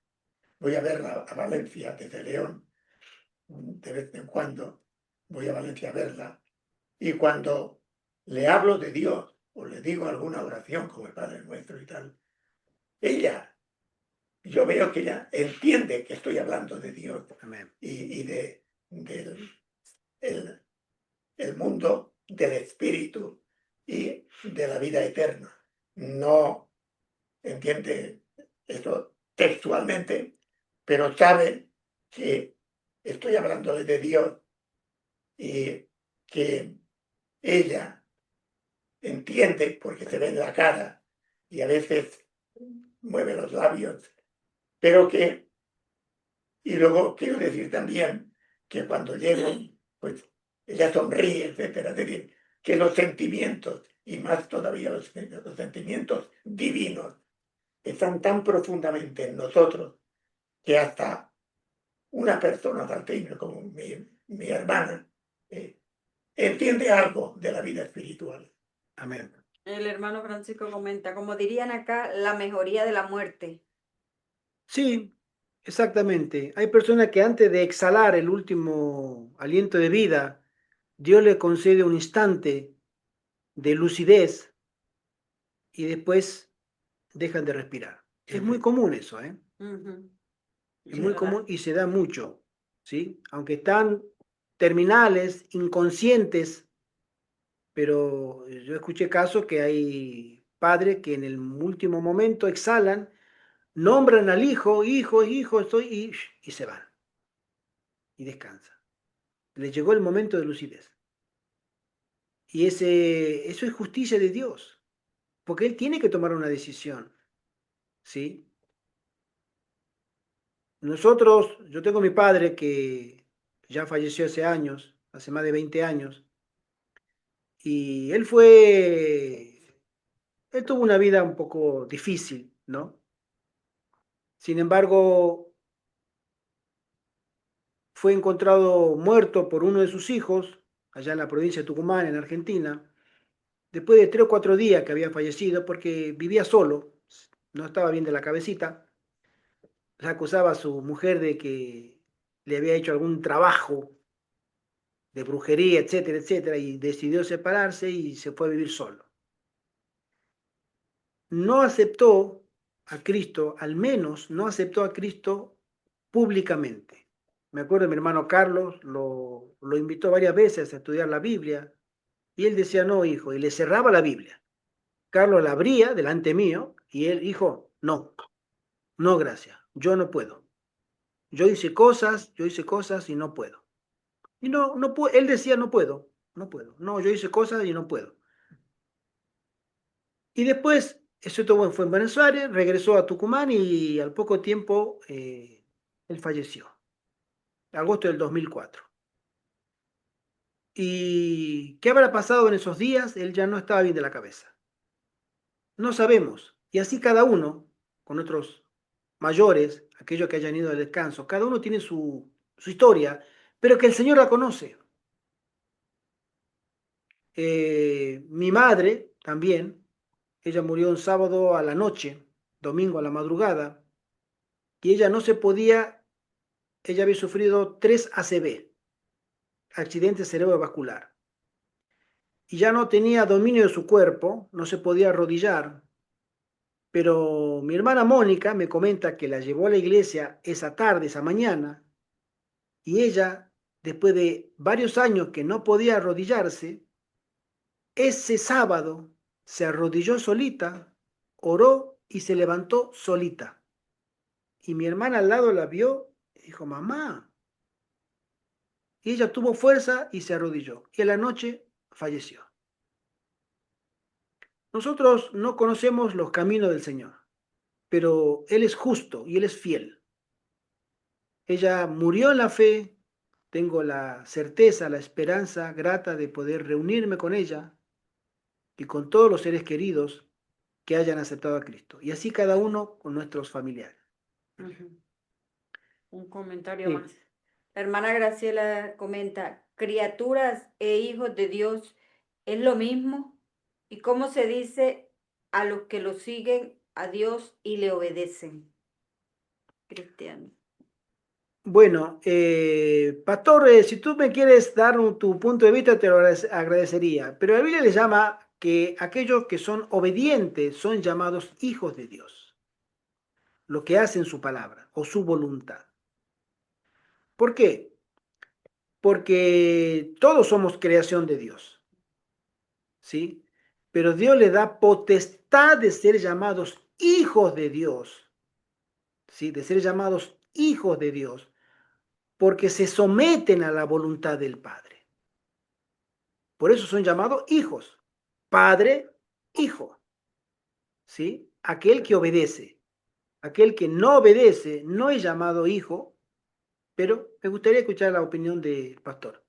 Voy a verla a Valencia desde León, de vez en cuando voy a Valencia a verla. Y cuando le hablo de Dios o le digo alguna oración como el Padre Nuestro y tal, yo veo que ella entiende que estoy hablando de Dios. Amén. Y del el mundo del espíritu y de la vida eterna. No entiende esto textualmente, pero sabe que estoy hablándole de Dios y que ella entiende porque se ve en la cara y a veces mueve los labios, pero que, y luego quiero decir también que cuando llego, pues ella sonríe, etcétera. Es decir, que los sentimientos, y más todavía los sentimientos divinos, están tan profundamente en nosotros que hasta una persona tan temible como mi hermana entiende algo de la vida espiritual. Amén. El hermano Francisco comenta, como dirían acá, la mejoría de la muerte. Sí, exactamente. Hay personas que antes de exhalar el último aliento de vida, Dios le concede un instante de lucidez y después dejan de respirar. Es muy común eso, ¿eh? Ujú. Es Sí, muy ¿verdad? común y se da mucho, ¿sí? Aunque están terminales, inconscientes, pero yo escuché casos que hay padres que en el último momento exhalan, nombran al hijo, hijo, estoy, y se van y descansan. Les llegó el momento de lucidez. Y eso es justicia de Dios, porque Él tiene que tomar una decisión, ¿sí? Nosotros, yo tengo mi padre que ya falleció hace años, hace más de 20 años, y él tuvo una vida un poco difícil, ¿no? Sin embargo, fue encontrado muerto por uno de sus hijos, allá en la provincia de Tucumán, en Argentina, después de 3 o 4 días que había fallecido, porque vivía solo, no estaba bien de la cabecita. Le acusaba a su mujer de que le había hecho algún trabajo de brujería, etcétera, etcétera, y decidió separarse y se fue a vivir solo. No aceptó a Cristo, al menos no aceptó a Cristo públicamente. Me acuerdo de mi hermano Carlos, lo invitó varias veces a estudiar la Biblia y él decía, no, hijo, y le cerraba la Biblia. Carlos la abría delante mío y él, hijo, no, no, gracias, yo no puedo. Yo hice cosas y no puedo. Y no, no puedo, él decía, no puedo, no puedo. No, yo hice cosas y no puedo. Y después, eso todo fue en Buenos Aires, regresó a Tucumán y al poco tiempo él falleció, agosto del 2004. ¿Y qué habrá pasado en esos días? Él ya no estaba bien de la cabeza. No sabemos. Y así cada uno, con otros mayores, aquellos que hayan ido al descanso, cada uno tiene su historia, pero que el Señor la conoce. Mi madre también, ella murió un sábado a la noche, domingo a la madrugada, y ella no se podía, ella había sufrido 3 ACV, accidente cerebrovascular, y ya no tenía dominio de su cuerpo, no se podía arrodillar, pero mi hermana Mónica me comenta que la llevó a la iglesia esa tarde, esa mañana, y ella, después de varios años que no podía arrodillarse, ese sábado se arrodilló solita, oró y se levantó solita. Y mi hermana al lado la vio y dijo, mamá. Y ella tuvo fuerza y se arrodilló. Y en la noche falleció. Nosotros no conocemos los caminos del Señor, pero Él es justo y Él es fiel. Ella murió en la fe. Tengo la certeza, la esperanza grata de poder reunirme con ella y con todos los seres queridos que hayan aceptado a Cristo. Y así cada uno con nuestros familiares. Ujú. Un comentario Sí. más. La hermana Graciela comenta, criaturas e hijos de Dios es lo mismo. ¿Y cómo se dice a los que lo siguen a Dios y le obedecen? Cristiano. Bueno, Pastor, si tú me quieres dar tu punto de vista, te lo agradecería. Pero la Biblia le llama que aquellos que son obedientes son llamados hijos de Dios, lo que hacen su palabra o su voluntad. ¿Por qué? Porque todos somos creación de Dios, ¿sí? Pero Dios le da potestad de ser llamados hijos de Dios, ¿sí? De ser llamados hijos de Dios, porque se someten a la voluntad del Padre. Por eso son llamados hijos. Padre, hijo. ¿Sí? Aquel que obedece. Aquel que no obedece no es llamado hijo, pero me gustaría escuchar la opinión del pastor.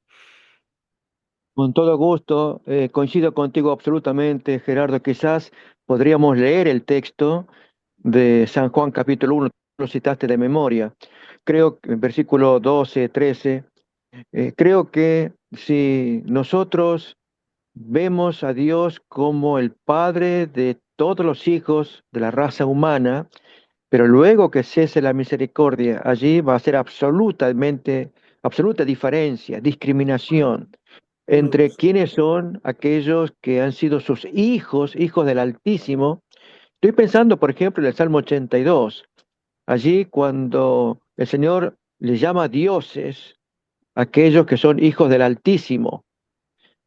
Con todo gusto, coincido contigo absolutamente, Gerardo. Quizás podríamos leer el texto de San Juan capítulo 1, lo citaste de memoria. Creo que en versículo 12, 13, creo que si nosotros vemos a Dios como el Padre de todos los hijos de la raza humana, pero luego que cese la misericordia, allí va a ser absoluta diferencia, discriminación entre quienes son aquellos que han sido sus hijos, hijos del Altísimo. Estoy pensando, por ejemplo, en el Salmo 82, allí cuando el Señor le llama dioses a aquellos que son hijos del Altísimo.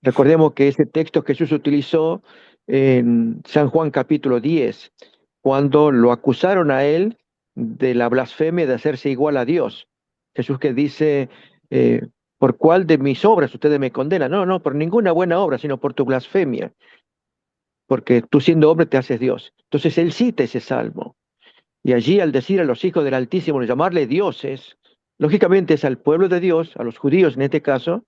Recordemos que ese texto Jesús utilizó en San Juan capítulo 10, cuando lo acusaron a él de la blasfemia de hacerse igual a Dios. Jesús que dice, ¿por cuál de mis obras ustedes me condenan? No, no, por ninguna buena obra, sino por tu blasfemia, porque tú siendo hombre te haces Dios. Entonces él cita ese salmo. Y allí al decir a los hijos del Altísimo, llamarle dioses, lógicamente es al pueblo de Dios, a los judíos en este caso,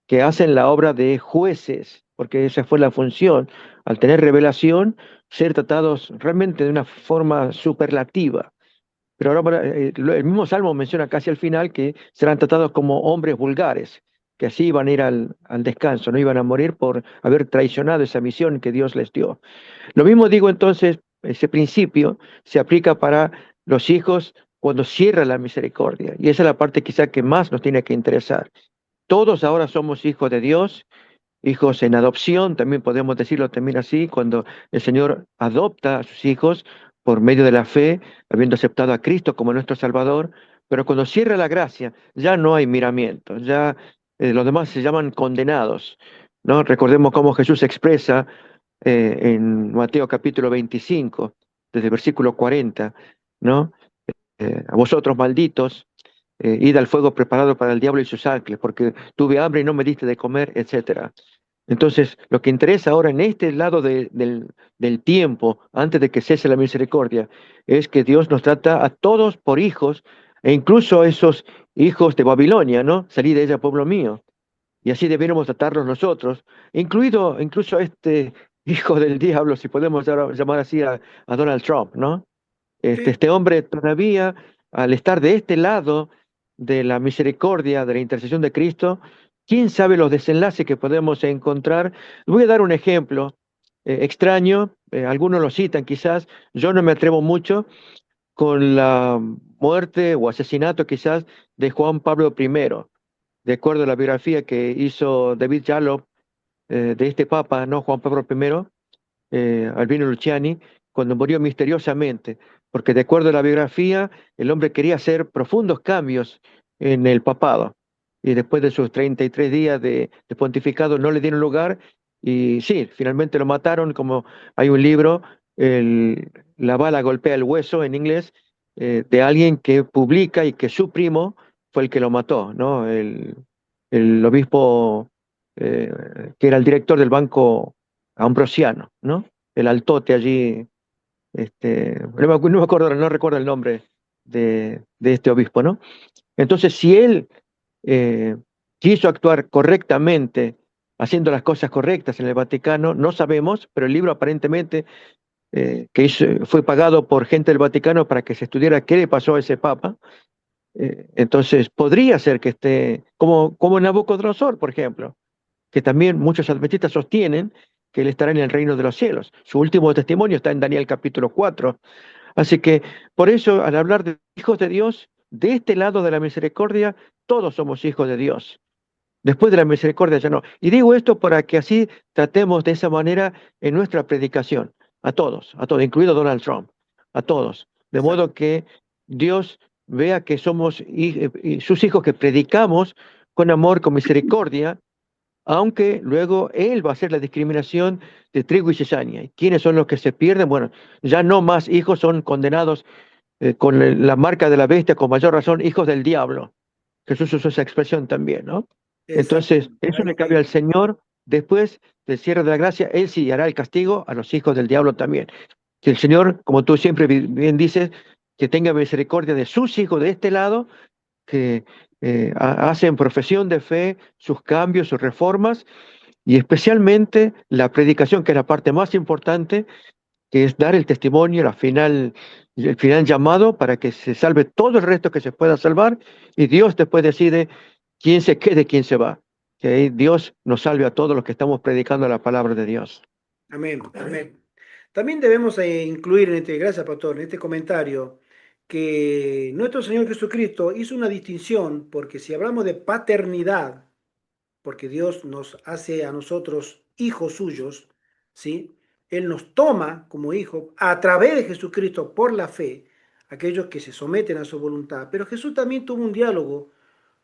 que hacen la obra de jueces, porque esa fue la función, al tener revelación, ser tratados realmente de una forma superlativa. Pero ahora el mismo Salmo menciona casi al final que serán tratados como hombres vulgares, que así iban a ir al descanso, no iban a morir por haber traicionado esa misión que Dios les dio. Lo mismo digo entonces, ese principio se aplica para los hijos cuando cierra la misericordia, y esa es la parte quizá que más nos tiene que interesar. Todos ahora somos hijos de Dios, hijos en adopción, también podemos decirlo también así, cuando el Señor adopta a sus hijos por medio de la fe, habiendo aceptado a Cristo como nuestro Salvador, pero cuando cierra la gracia, ya no hay miramiento, ya los demás se llaman condenados, ¿no? Recordemos cómo Jesús expresa en Mateo capítulo 25, desde el versículo 40, ¿no? A vosotros malditos, id al fuego preparado para el diablo y sus ángeles, porque tuve hambre y no me diste de comer, etcétera. Entonces, lo que interesa ahora en este lado del tiempo, antes de que cese la misericordia, es que Dios nos trata a todos por hijos, e incluso a esos hijos de Babilonia, ¿no? Salí de ella, pueblo mío. Y así debiéramos tratarlos nosotros, incluido incluso a este hijo del diablo, si podemos llamar así a Donald Trump, ¿no? Sí, Este hombre todavía, al estar de este lado de la misericordia, de la intercesión de Cristo, quién sabe los desenlaces que podemos encontrar. Voy a dar un ejemplo extraño, algunos lo citan quizás, yo no me atrevo mucho con la muerte o asesinato quizás de Juan Pablo I. De acuerdo a la biografía que hizo David Jalop de este Papa, ¿no? Juan Pablo I, Albino Luciani, cuando murió misteriosamente, porque de acuerdo a la biografía, el hombre quería hacer profundos cambios en el papado, y después de sus 33 días de pontificado no le dieron lugar, y sí, finalmente lo mataron, como hay un libro, La bala golpea el hueso en inglés, de alguien que publica y que su primo fue el que lo mató, ¿no? El obispo que era el director del Banco Ambrosiano, ¿no? El altote allí, no me acuerdo, no recuerdo el nombre de este obispo, ¿no? Entonces, si él quiso actuar correctamente, haciendo las cosas correctas en el Vaticano, no sabemos, pero el libro aparentemente fue pagado por gente del Vaticano para que se estudiara qué le pasó a ese papa. Entonces, podría ser que esté, como Nabucodonosor, por ejemplo, que también muchos adventistas sostienen que él estará en el reino de los cielos. Su último testimonio está en Daniel capítulo 4. Así que por eso, al hablar de hijos de Dios, de este lado de la misericordia, todos somos hijos de Dios. Después de la misericordia ya no. Y digo esto para que así tratemos de esa manera en nuestra predicación, a todos, incluido Donald Trump, a todos. De modo que Dios vea que somos sus hijos, que predicamos con amor, con misericordia, aunque luego él va a hacer la discriminación de trigo y cizaña. ¿Y quiénes son los que se pierden? Bueno, ya no más hijos son condenados con la marca de la bestia, con mayor razón, hijos del diablo. Jesús usó esa expresión también, ¿no? Entonces, eso le cabe al Señor. Después del cierre de la gracia, Él sí hará el castigo a los hijos del diablo también. Que el Señor, como tú siempre bien dices, que tenga misericordia de sus hijos de este lado, que hacen profesión de fe, sus cambios, sus reformas, y especialmente la predicación, que es la parte más importante, que es dar el testimonio, el final llamado para que se salve todo el resto que se pueda salvar, y Dios después decide quién se quede, quién se va. Que Dios nos salve a todos los que estamos predicando la palabra de Dios. Amén, amén. También debemos incluir gracias pastor, en este comentario, que nuestro Señor Jesucristo hizo una distinción, porque si hablamos de paternidad, porque Dios nos hace a nosotros hijos suyos, ¿sí? Él nos toma como hijos a través de Jesucristo por la fe, aquellos que se someten a su voluntad. Pero Jesús también tuvo un diálogo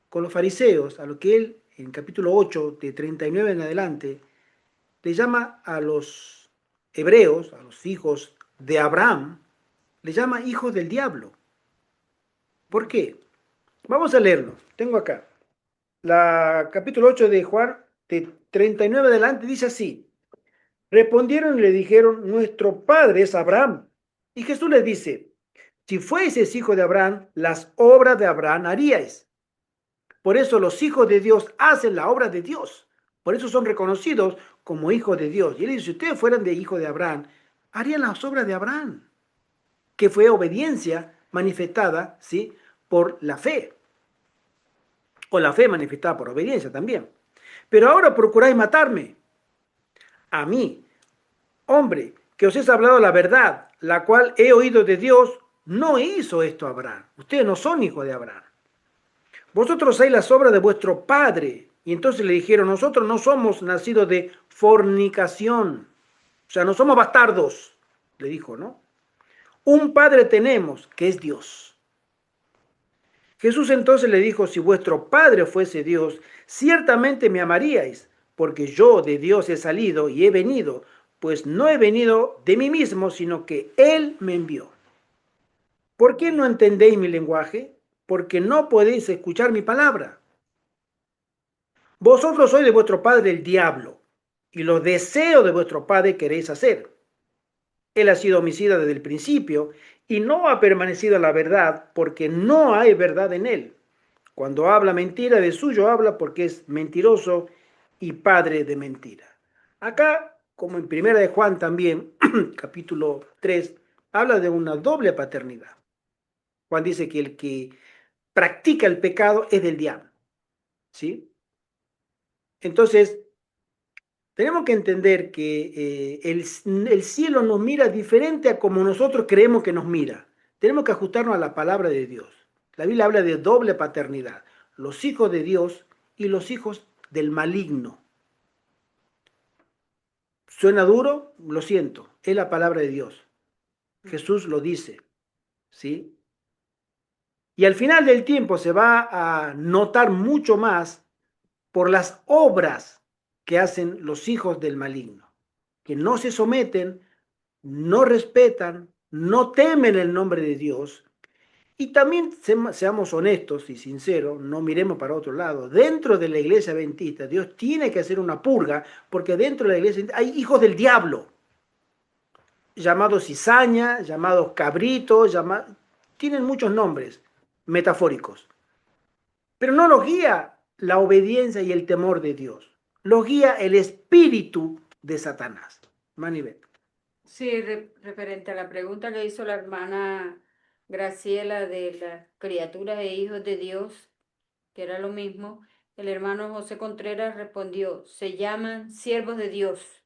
con los fariseos, a lo que él, en capítulo 8, de 39 en adelante, le llama a los hebreos, a los hijos de Abraham, le llama hijos del diablo. ¿Por qué? Vamos a leerlo. Tengo acá. Capítulo 8 de Juan, de 39 adelante, dice así. Respondieron y le dijeron, nuestro padre es Abraham. Y Jesús les dice, si fueseis hijo de Abraham, las obras de Abraham haríais. Por eso los hijos de Dios hacen la obra de Dios. Por eso son reconocidos como hijos de Dios. Y él dice, si ustedes fueran de hijo de Abraham, harían las obras de Abraham, que fue obediencia manifestada, ¿sí?, por la fe. O la fe manifestada por obediencia también. Pero ahora procuráis matarme, a mí, hombre, que os he hablado la verdad, la cual he oído de Dios. No hizo esto Abraham. Ustedes no son hijos de Abraham. Vosotros sois las obras de vuestro padre. Y entonces le dijeron, nosotros no somos nacidos de fornicación. O sea, no somos bastardos, le dijo, ¿no? Un padre tenemos, que es Dios. Jesús entonces le dijo, si vuestro padre fuese Dios, ciertamente me amaríais, porque yo de Dios he salido y he venido, pues no he venido de mí mismo, sino que Él me envió. ¿Por qué no entendéis mi lenguaje? Porque no podéis escuchar mi palabra. Vosotros sois de vuestro padre el diablo, y los deseos de vuestro padre queréis hacer. Él ha sido homicida desde el principio, y no ha permanecido en la verdad, porque no hay verdad en él. Cuando habla mentira, de suyo habla porque es mentiroso y padre de mentira. Acá, como en Primera de Juan también, capítulo 3, habla de una doble paternidad. Juan dice que el que practica el pecado es del diablo, ¿sí? Entonces, tenemos que entender que el cielo nos mira diferente a como nosotros creemos que nos mira. Tenemos que ajustarnos a la palabra de Dios. La Biblia habla de doble paternidad, los hijos de Dios y los hijos del maligno. ¿Suena duro? Lo siento, es la palabra de Dios. Jesús lo dice, ¿sí? Y al final del tiempo se va a notar mucho más por las obras que hacen los hijos del maligno, que no se someten, no respetan, no temen el nombre de Dios. Y también seamos honestos y sinceros, no miremos para otro lado. Dentro de la iglesia adventista, Dios tiene que hacer una purga, porque dentro de la iglesia hay hijos del diablo, llamados cizaña, llamados cabritos, tienen muchos nombres metafóricos. Pero no los guía la obediencia y el temor de Dios, los guía el espíritu de Satanás. Manibet. Sí, referente a la pregunta que hizo la hermana Graciela de las criaturas e hijos de Dios, que era lo mismo, el hermano José Contreras respondió, se llaman siervos de Dios.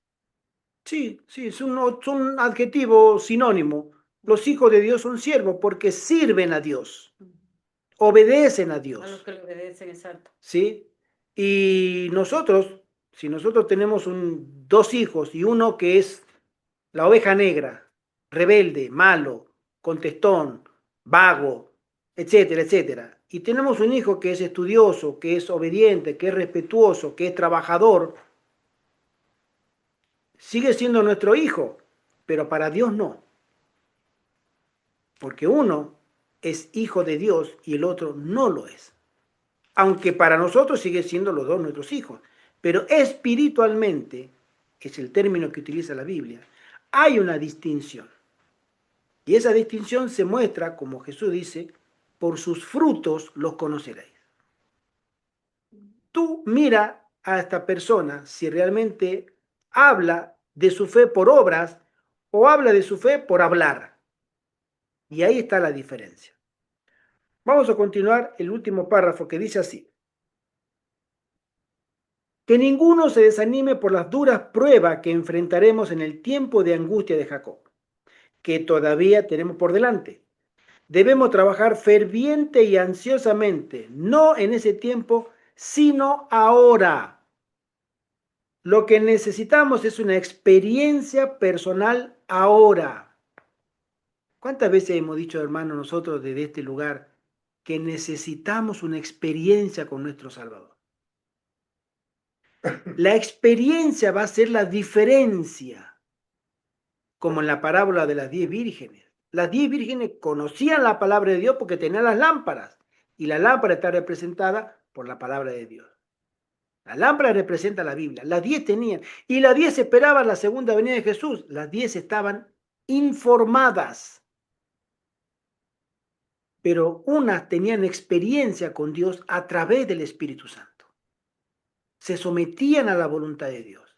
Sí, es un adjetivo sinónimo. Los hijos de Dios son siervos porque sirven a Dios, obedecen a A los Dios. que le obedecen, exacto. ¿Sí? Y nosotros, si nosotros tenemos dos hijos y uno que es la oveja negra, rebelde, malo, contestón, vago, etcétera, etcétera, y tenemos un hijo que es estudioso, que es obediente, que es respetuoso, que es trabajador, sigue siendo nuestro hijo, pero para Dios no. Porque uno es hijo de Dios y el otro no lo es. Aunque para nosotros sigue siendo los dos nuestros hijos. Pero espiritualmente, que es el término que utiliza la Biblia, hay una distinción. Y esa distinción se muestra, como Jesús dice, por sus frutos los conoceréis. Tú mira a esta persona si realmente habla de su fe por obras o habla de su fe por hablar. Y ahí está la diferencia. Vamos a continuar el último párrafo que dice así. Que ninguno se desanime por las duras pruebas que enfrentaremos en el tiempo de angustia de Jacob, que todavía tenemos por delante. Debemos trabajar ferviente y ansiosamente, no en ese tiempo, sino ahora. Lo que necesitamos es una experiencia personal ahora. ¿Cuántas veces hemos dicho, hermanos, nosotros desde este lugar, que necesitamos una experiencia con nuestro Salvador? La experiencia va a ser la diferencia, como en la parábola de las 10 vírgenes. Las 10 vírgenes conocían la palabra de Dios porque tenían las lámparas, y la lámpara está representada por la palabra de Dios. La lámpara representa la Biblia. Las 10 tenían, y las 10 esperaban la segunda venida de Jesús. Las 10 estaban informadas, pero unas tenían experiencia con Dios a través del Espíritu Santo. Se sometían a la voluntad de Dios.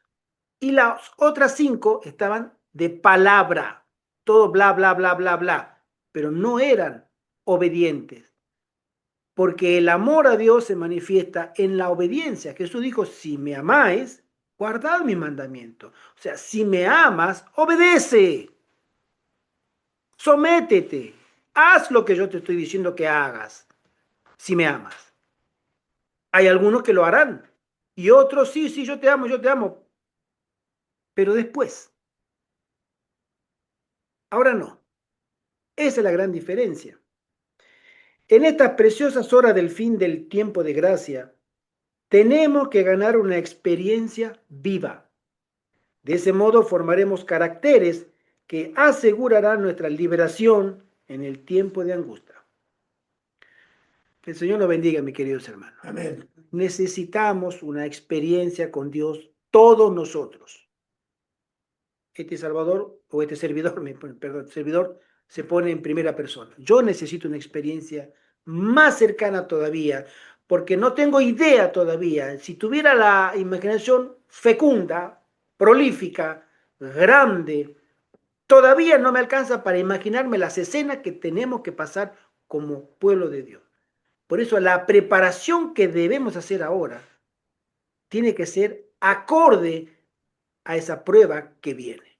Y las otras 5 estaban de palabra, todo bla, bla, bla, bla, bla, pero no eran obedientes. Porque el amor a Dios se manifiesta en la obediencia. Jesús dijo, si me amáis, guardad mi mandamiento. O sea, si me amas, obedece. Sométete. Haz lo que yo te estoy diciendo que hagas, si me amas. Hay algunos que lo harán. Y otros, sí, sí, yo te amo, yo te amo. Pero después. Ahora no. Esa es la gran diferencia. En estas preciosas horas del fin del tiempo de gracia, tenemos que ganar una experiencia viva. De ese modo formaremos caracteres que asegurarán nuestra liberación en el tiempo de angustia. Que el Señor nos bendiga, mis queridos hermanos. Amén. Necesitamos una experiencia con Dios, todos nosotros. Este Salvador, o este servidor, perdón, servidor, se pone en primera persona. Yo necesito una experiencia más cercana todavía, porque no tengo idea todavía. Si tuviera la imaginación fecunda, prolífica, grande, todavía no me alcanza para imaginarme las escenas que tenemos que pasar como pueblo de Dios. Por eso la preparación que debemos hacer ahora tiene que ser acorde a esa prueba que viene.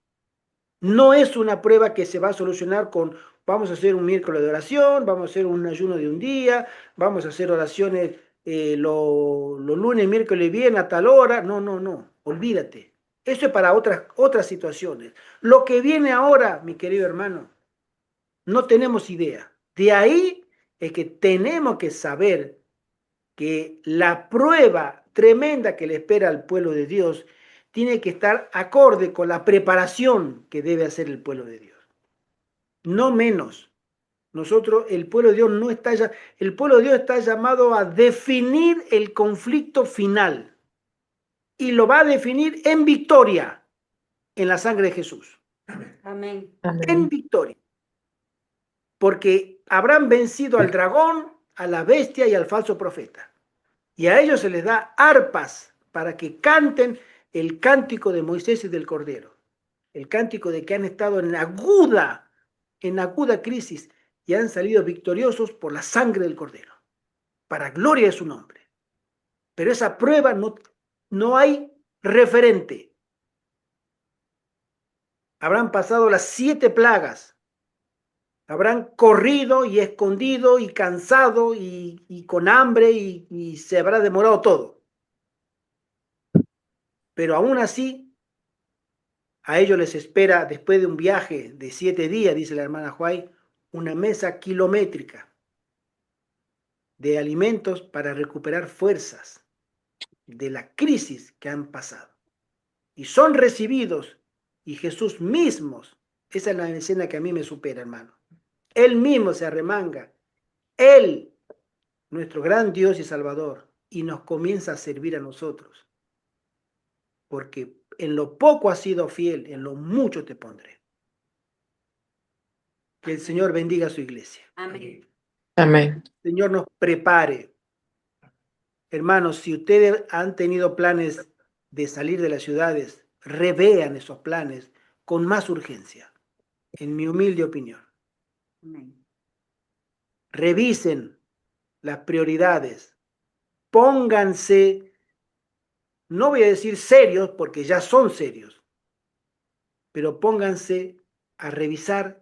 No es una prueba que se va a solucionar con vamos a hacer un miércoles de oración, vamos a hacer un ayuno de un día, vamos a hacer oraciones los lunes, miércoles bien a tal hora. No, no, no, olvídate. Eso es para otras situaciones. Lo que viene ahora, mi querido hermano, no tenemos idea. De ahí es que tenemos que saber que la prueba tremenda que le espera al pueblo de Dios tiene que estar acorde con la preparación que debe hacer el pueblo de Dios. No menos. Nosotros, el pueblo de Dios no está ya, el pueblo de Dios está llamado a definir el conflicto final y lo va a definir en victoria en la sangre de Jesús. Amén. En victoria. Porque habrán vencido al dragón, a la bestia y al falso profeta. Y a ellos se les da arpas para que canten el cántico de Moisés y del Cordero. El cántico de que han estado en aguda crisis y han salido victoriosos por la sangre del Cordero, para gloria de su nombre. Pero esa prueba no hay referente. Habrán pasado las 7 plagas, habrán corrido y escondido y cansado y con hambre y se habrá demorado todo. Pero aún así, a ellos les espera, después de un viaje de 7 días, dice la hermana Huay, una mesa kilométrica de alimentos para recuperar fuerzas de la crisis que han pasado. Y son recibidos, y Jesús mismo, esa es la escena que a mí me supera, hermano. Él mismo se arremanga, Él, nuestro gran Dios y Salvador, y nos comienza a servir a nosotros. Porque en lo poco has sido fiel, en lo mucho te pondré. Que el Señor bendiga a su iglesia. Amén. Amén. El Señor nos prepare. Hermanos, si ustedes han tenido planes de salir de las ciudades, revean esos planes con más urgencia, en mi humilde opinión. Amén. Revisen las prioridades, pónganse no voy a decir serios porque ya son serios, pero pónganse a revisar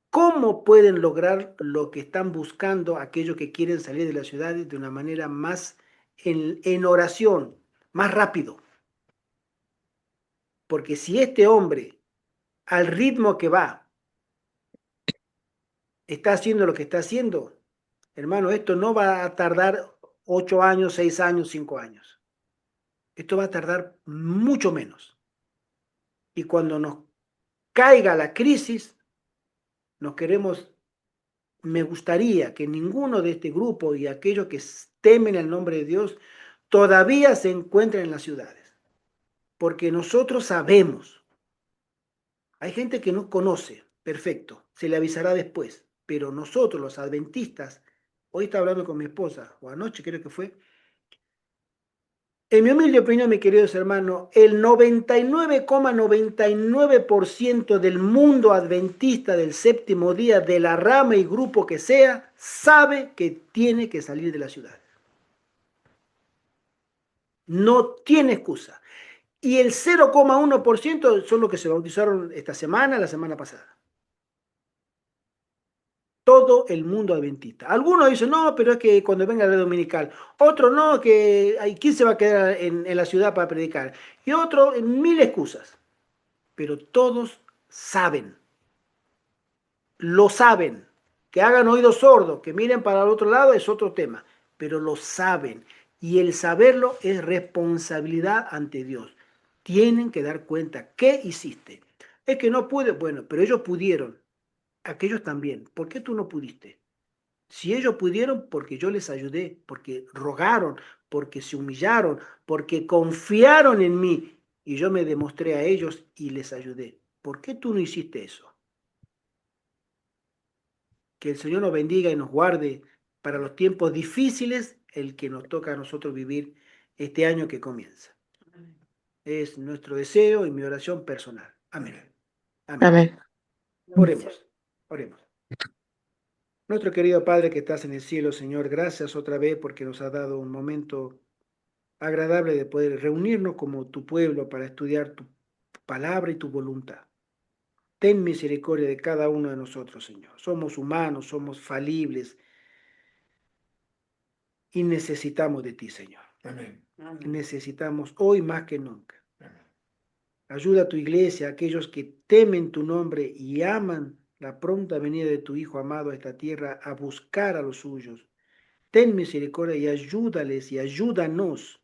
cómo pueden lograr lo que están buscando aquellos que quieren salir de las ciudades de una manera más en oración, más rápido. Porque si este hombre, al ritmo que va, está haciendo lo que está haciendo, hermano, esto no va a tardar 8 años, 6 años, 5 años. Esto va a tardar mucho menos. Y cuando nos caiga la crisis, me gustaría que ninguno de este grupo y aquellos que temen el nombre de Dios todavía se encuentren en las ciudades. Porque nosotros sabemos, hay gente que no conoce, perfecto, se le avisará después, pero nosotros los adventistas, hoy estaba hablando con mi esposa, o anoche creo que fue, en mi humilde opinión, mis queridos hermanos, el 99,99% del mundo adventista del séptimo día, de la rama y grupo que sea, sabe que tiene que salir de la ciudad. No tiene excusa. Y el 0,1% son los que se bautizaron esta semana, la semana pasada. Todo el mundo adventista. Algunos dicen, no, pero es que cuando venga la dominical. Otro no, que ¿quién se va a quedar en la ciudad para predicar? Y otro, mil excusas. Pero todos saben. Lo saben. Que hagan oídos sordos, que miren para el otro lado es otro tema. Pero lo saben. Y el saberlo es responsabilidad ante Dios. Tienen que dar cuenta. ¿Qué hiciste? Es que no pude. Bueno, pero ellos pudieron. Aquellos también. ¿Por qué tú no pudiste? Si ellos pudieron, porque yo les ayudé, porque rogaron, porque se humillaron, porque confiaron en mí y yo me demostré a ellos y les ayudé. ¿Por qué tú no hiciste eso? Que el Señor nos bendiga y nos guarde para los tiempos difíciles, el que nos toca a nosotros vivir este año que comienza. Es nuestro deseo y mi oración personal. Amén. Amén. Amén. Oremos, oremos. Nuestro querido Padre que estás en el cielo, Señor, gracias otra vez porque nos has dado un momento agradable de poder reunirnos como tu pueblo para estudiar tu palabra y tu voluntad. Ten misericordia de cada uno de nosotros, Señor. Somos humanos, somos falibles y necesitamos de ti, Señor. Amén. Necesitamos hoy más que nunca. Amén. Ayuda a tu iglesia, a aquellos que temen tu nombre y aman la pronta venida de tu Hijo amado a esta tierra a buscar a los suyos. Ten misericordia y ayúdales y ayúdanos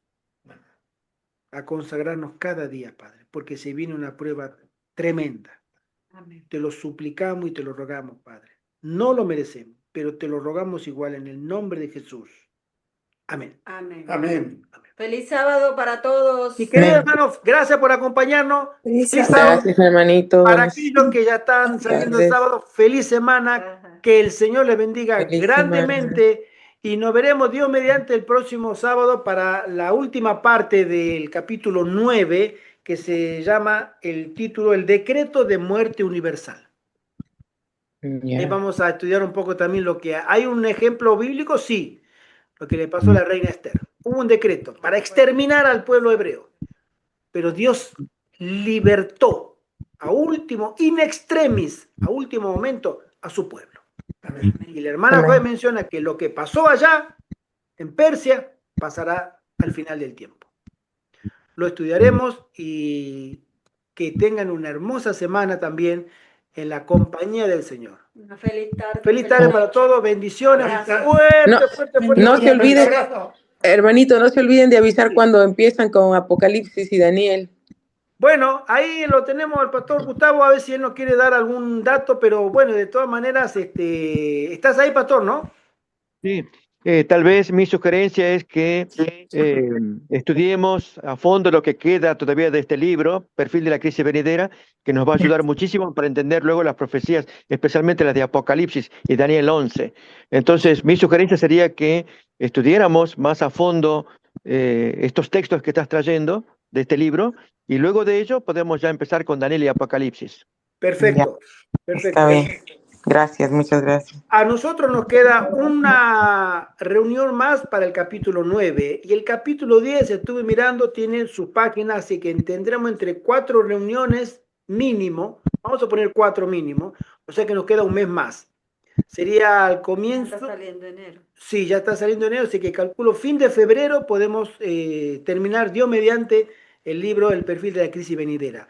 a consagrarnos cada día, Padre, porque se viene una prueba tremenda. Amén. Te lo suplicamos y te lo rogamos, Padre. No lo merecemos, pero te lo rogamos igual en el nombre de Jesús. Amén. Amén. Amén. Feliz sábado para todos. Y queridos Amén. hermanos, gracias por acompañarnos. Feliz Feliz sábado. sábado. Gracias, hermanito. Para Buenas aquellos que ya están saliendo el tardes. sábado, feliz semana. Ajá. Que el Señor les bendiga Feliz grandemente. Y nos veremos, Dios mediante, el próximo sábado para la última parte del capítulo 9, que se llama el título El decreto de muerte universal. Ya. Vamos a estudiar un poco también lo que hay un ejemplo bíblico, sí, lo que le pasó a la reina Esther. Hubo un decreto para exterminar al pueblo hebreo, pero Dios libertó a último, in extremis, a último momento, a su pueblo. Amén. Y la hermana Amén. Joy menciona que lo que pasó allá, en Persia, pasará al final del tiempo. Lo estudiaremos y que tengan una hermosa semana también en la compañía del Señor. Una feliz tarde. Feliz tarde para todos, bendiciones. Gracias. Fuerte, No, fuerte, fuerte. no se olviden, Abrazo. hermanito, no se olviden de avisar cuando empiezan con Apocalipsis y Daniel. Bueno, ahí lo tenemos al pastor Gustavo, a ver si él nos quiere dar algún dato, pero bueno, de todas maneras, estás ahí, pastor, ¿no? Sí, tal vez mi sugerencia es que estudiemos a fondo lo que queda todavía de este libro, Perfil de la Crisis Venidera, que nos va a ayudar muchísimo para entender luego las profecías, especialmente las de Apocalipsis y Daniel 11. Entonces, mi sugerencia sería que estudiáramos más a fondo estos textos que estás trayendo de este libro, y luego de ello podemos ya empezar con Daniel y Apocalipsis. Perfecto, perfecto. Está bien. Gracias, muchas gracias. A nosotros nos queda una reunión más para el capítulo 9 y el capítulo 10, estuve mirando, tiene su página, así que tendremos entre 4 reuniones mínimo, vamos a poner 4 mínimo, o sea que nos queda un mes más. Sería al comienzo... Está saliendo enero. Sí, ya está saliendo enero, así que calculo fin de febrero podemos terminar, Dios mediante, el libro El perfil de la crisis venidera.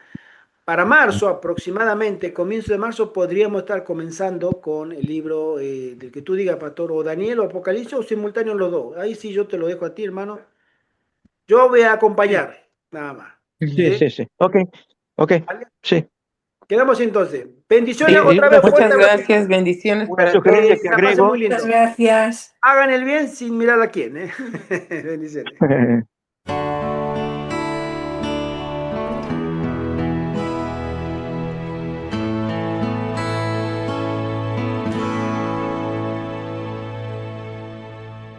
Para marzo, aproximadamente, comienzo de marzo, podríamos estar comenzando con el libro del que tú digas, pastor, o Daniel o Apocalipsis, o simultáneo los dos. Ahí sí yo te lo dejo a ti, hermano. Yo voy a acompañar, nada más. Sí. Ok. ¿Vale? Sí. Quedamos entonces. Bendiciones Y otra vez. Muchas fuerte abrazo. gracias, bendiciones una para sugerencia todos. que La pasen agrego. muy lindo. Muchas gracias. Hagan el bien sin mirar a quién. Bendiciones.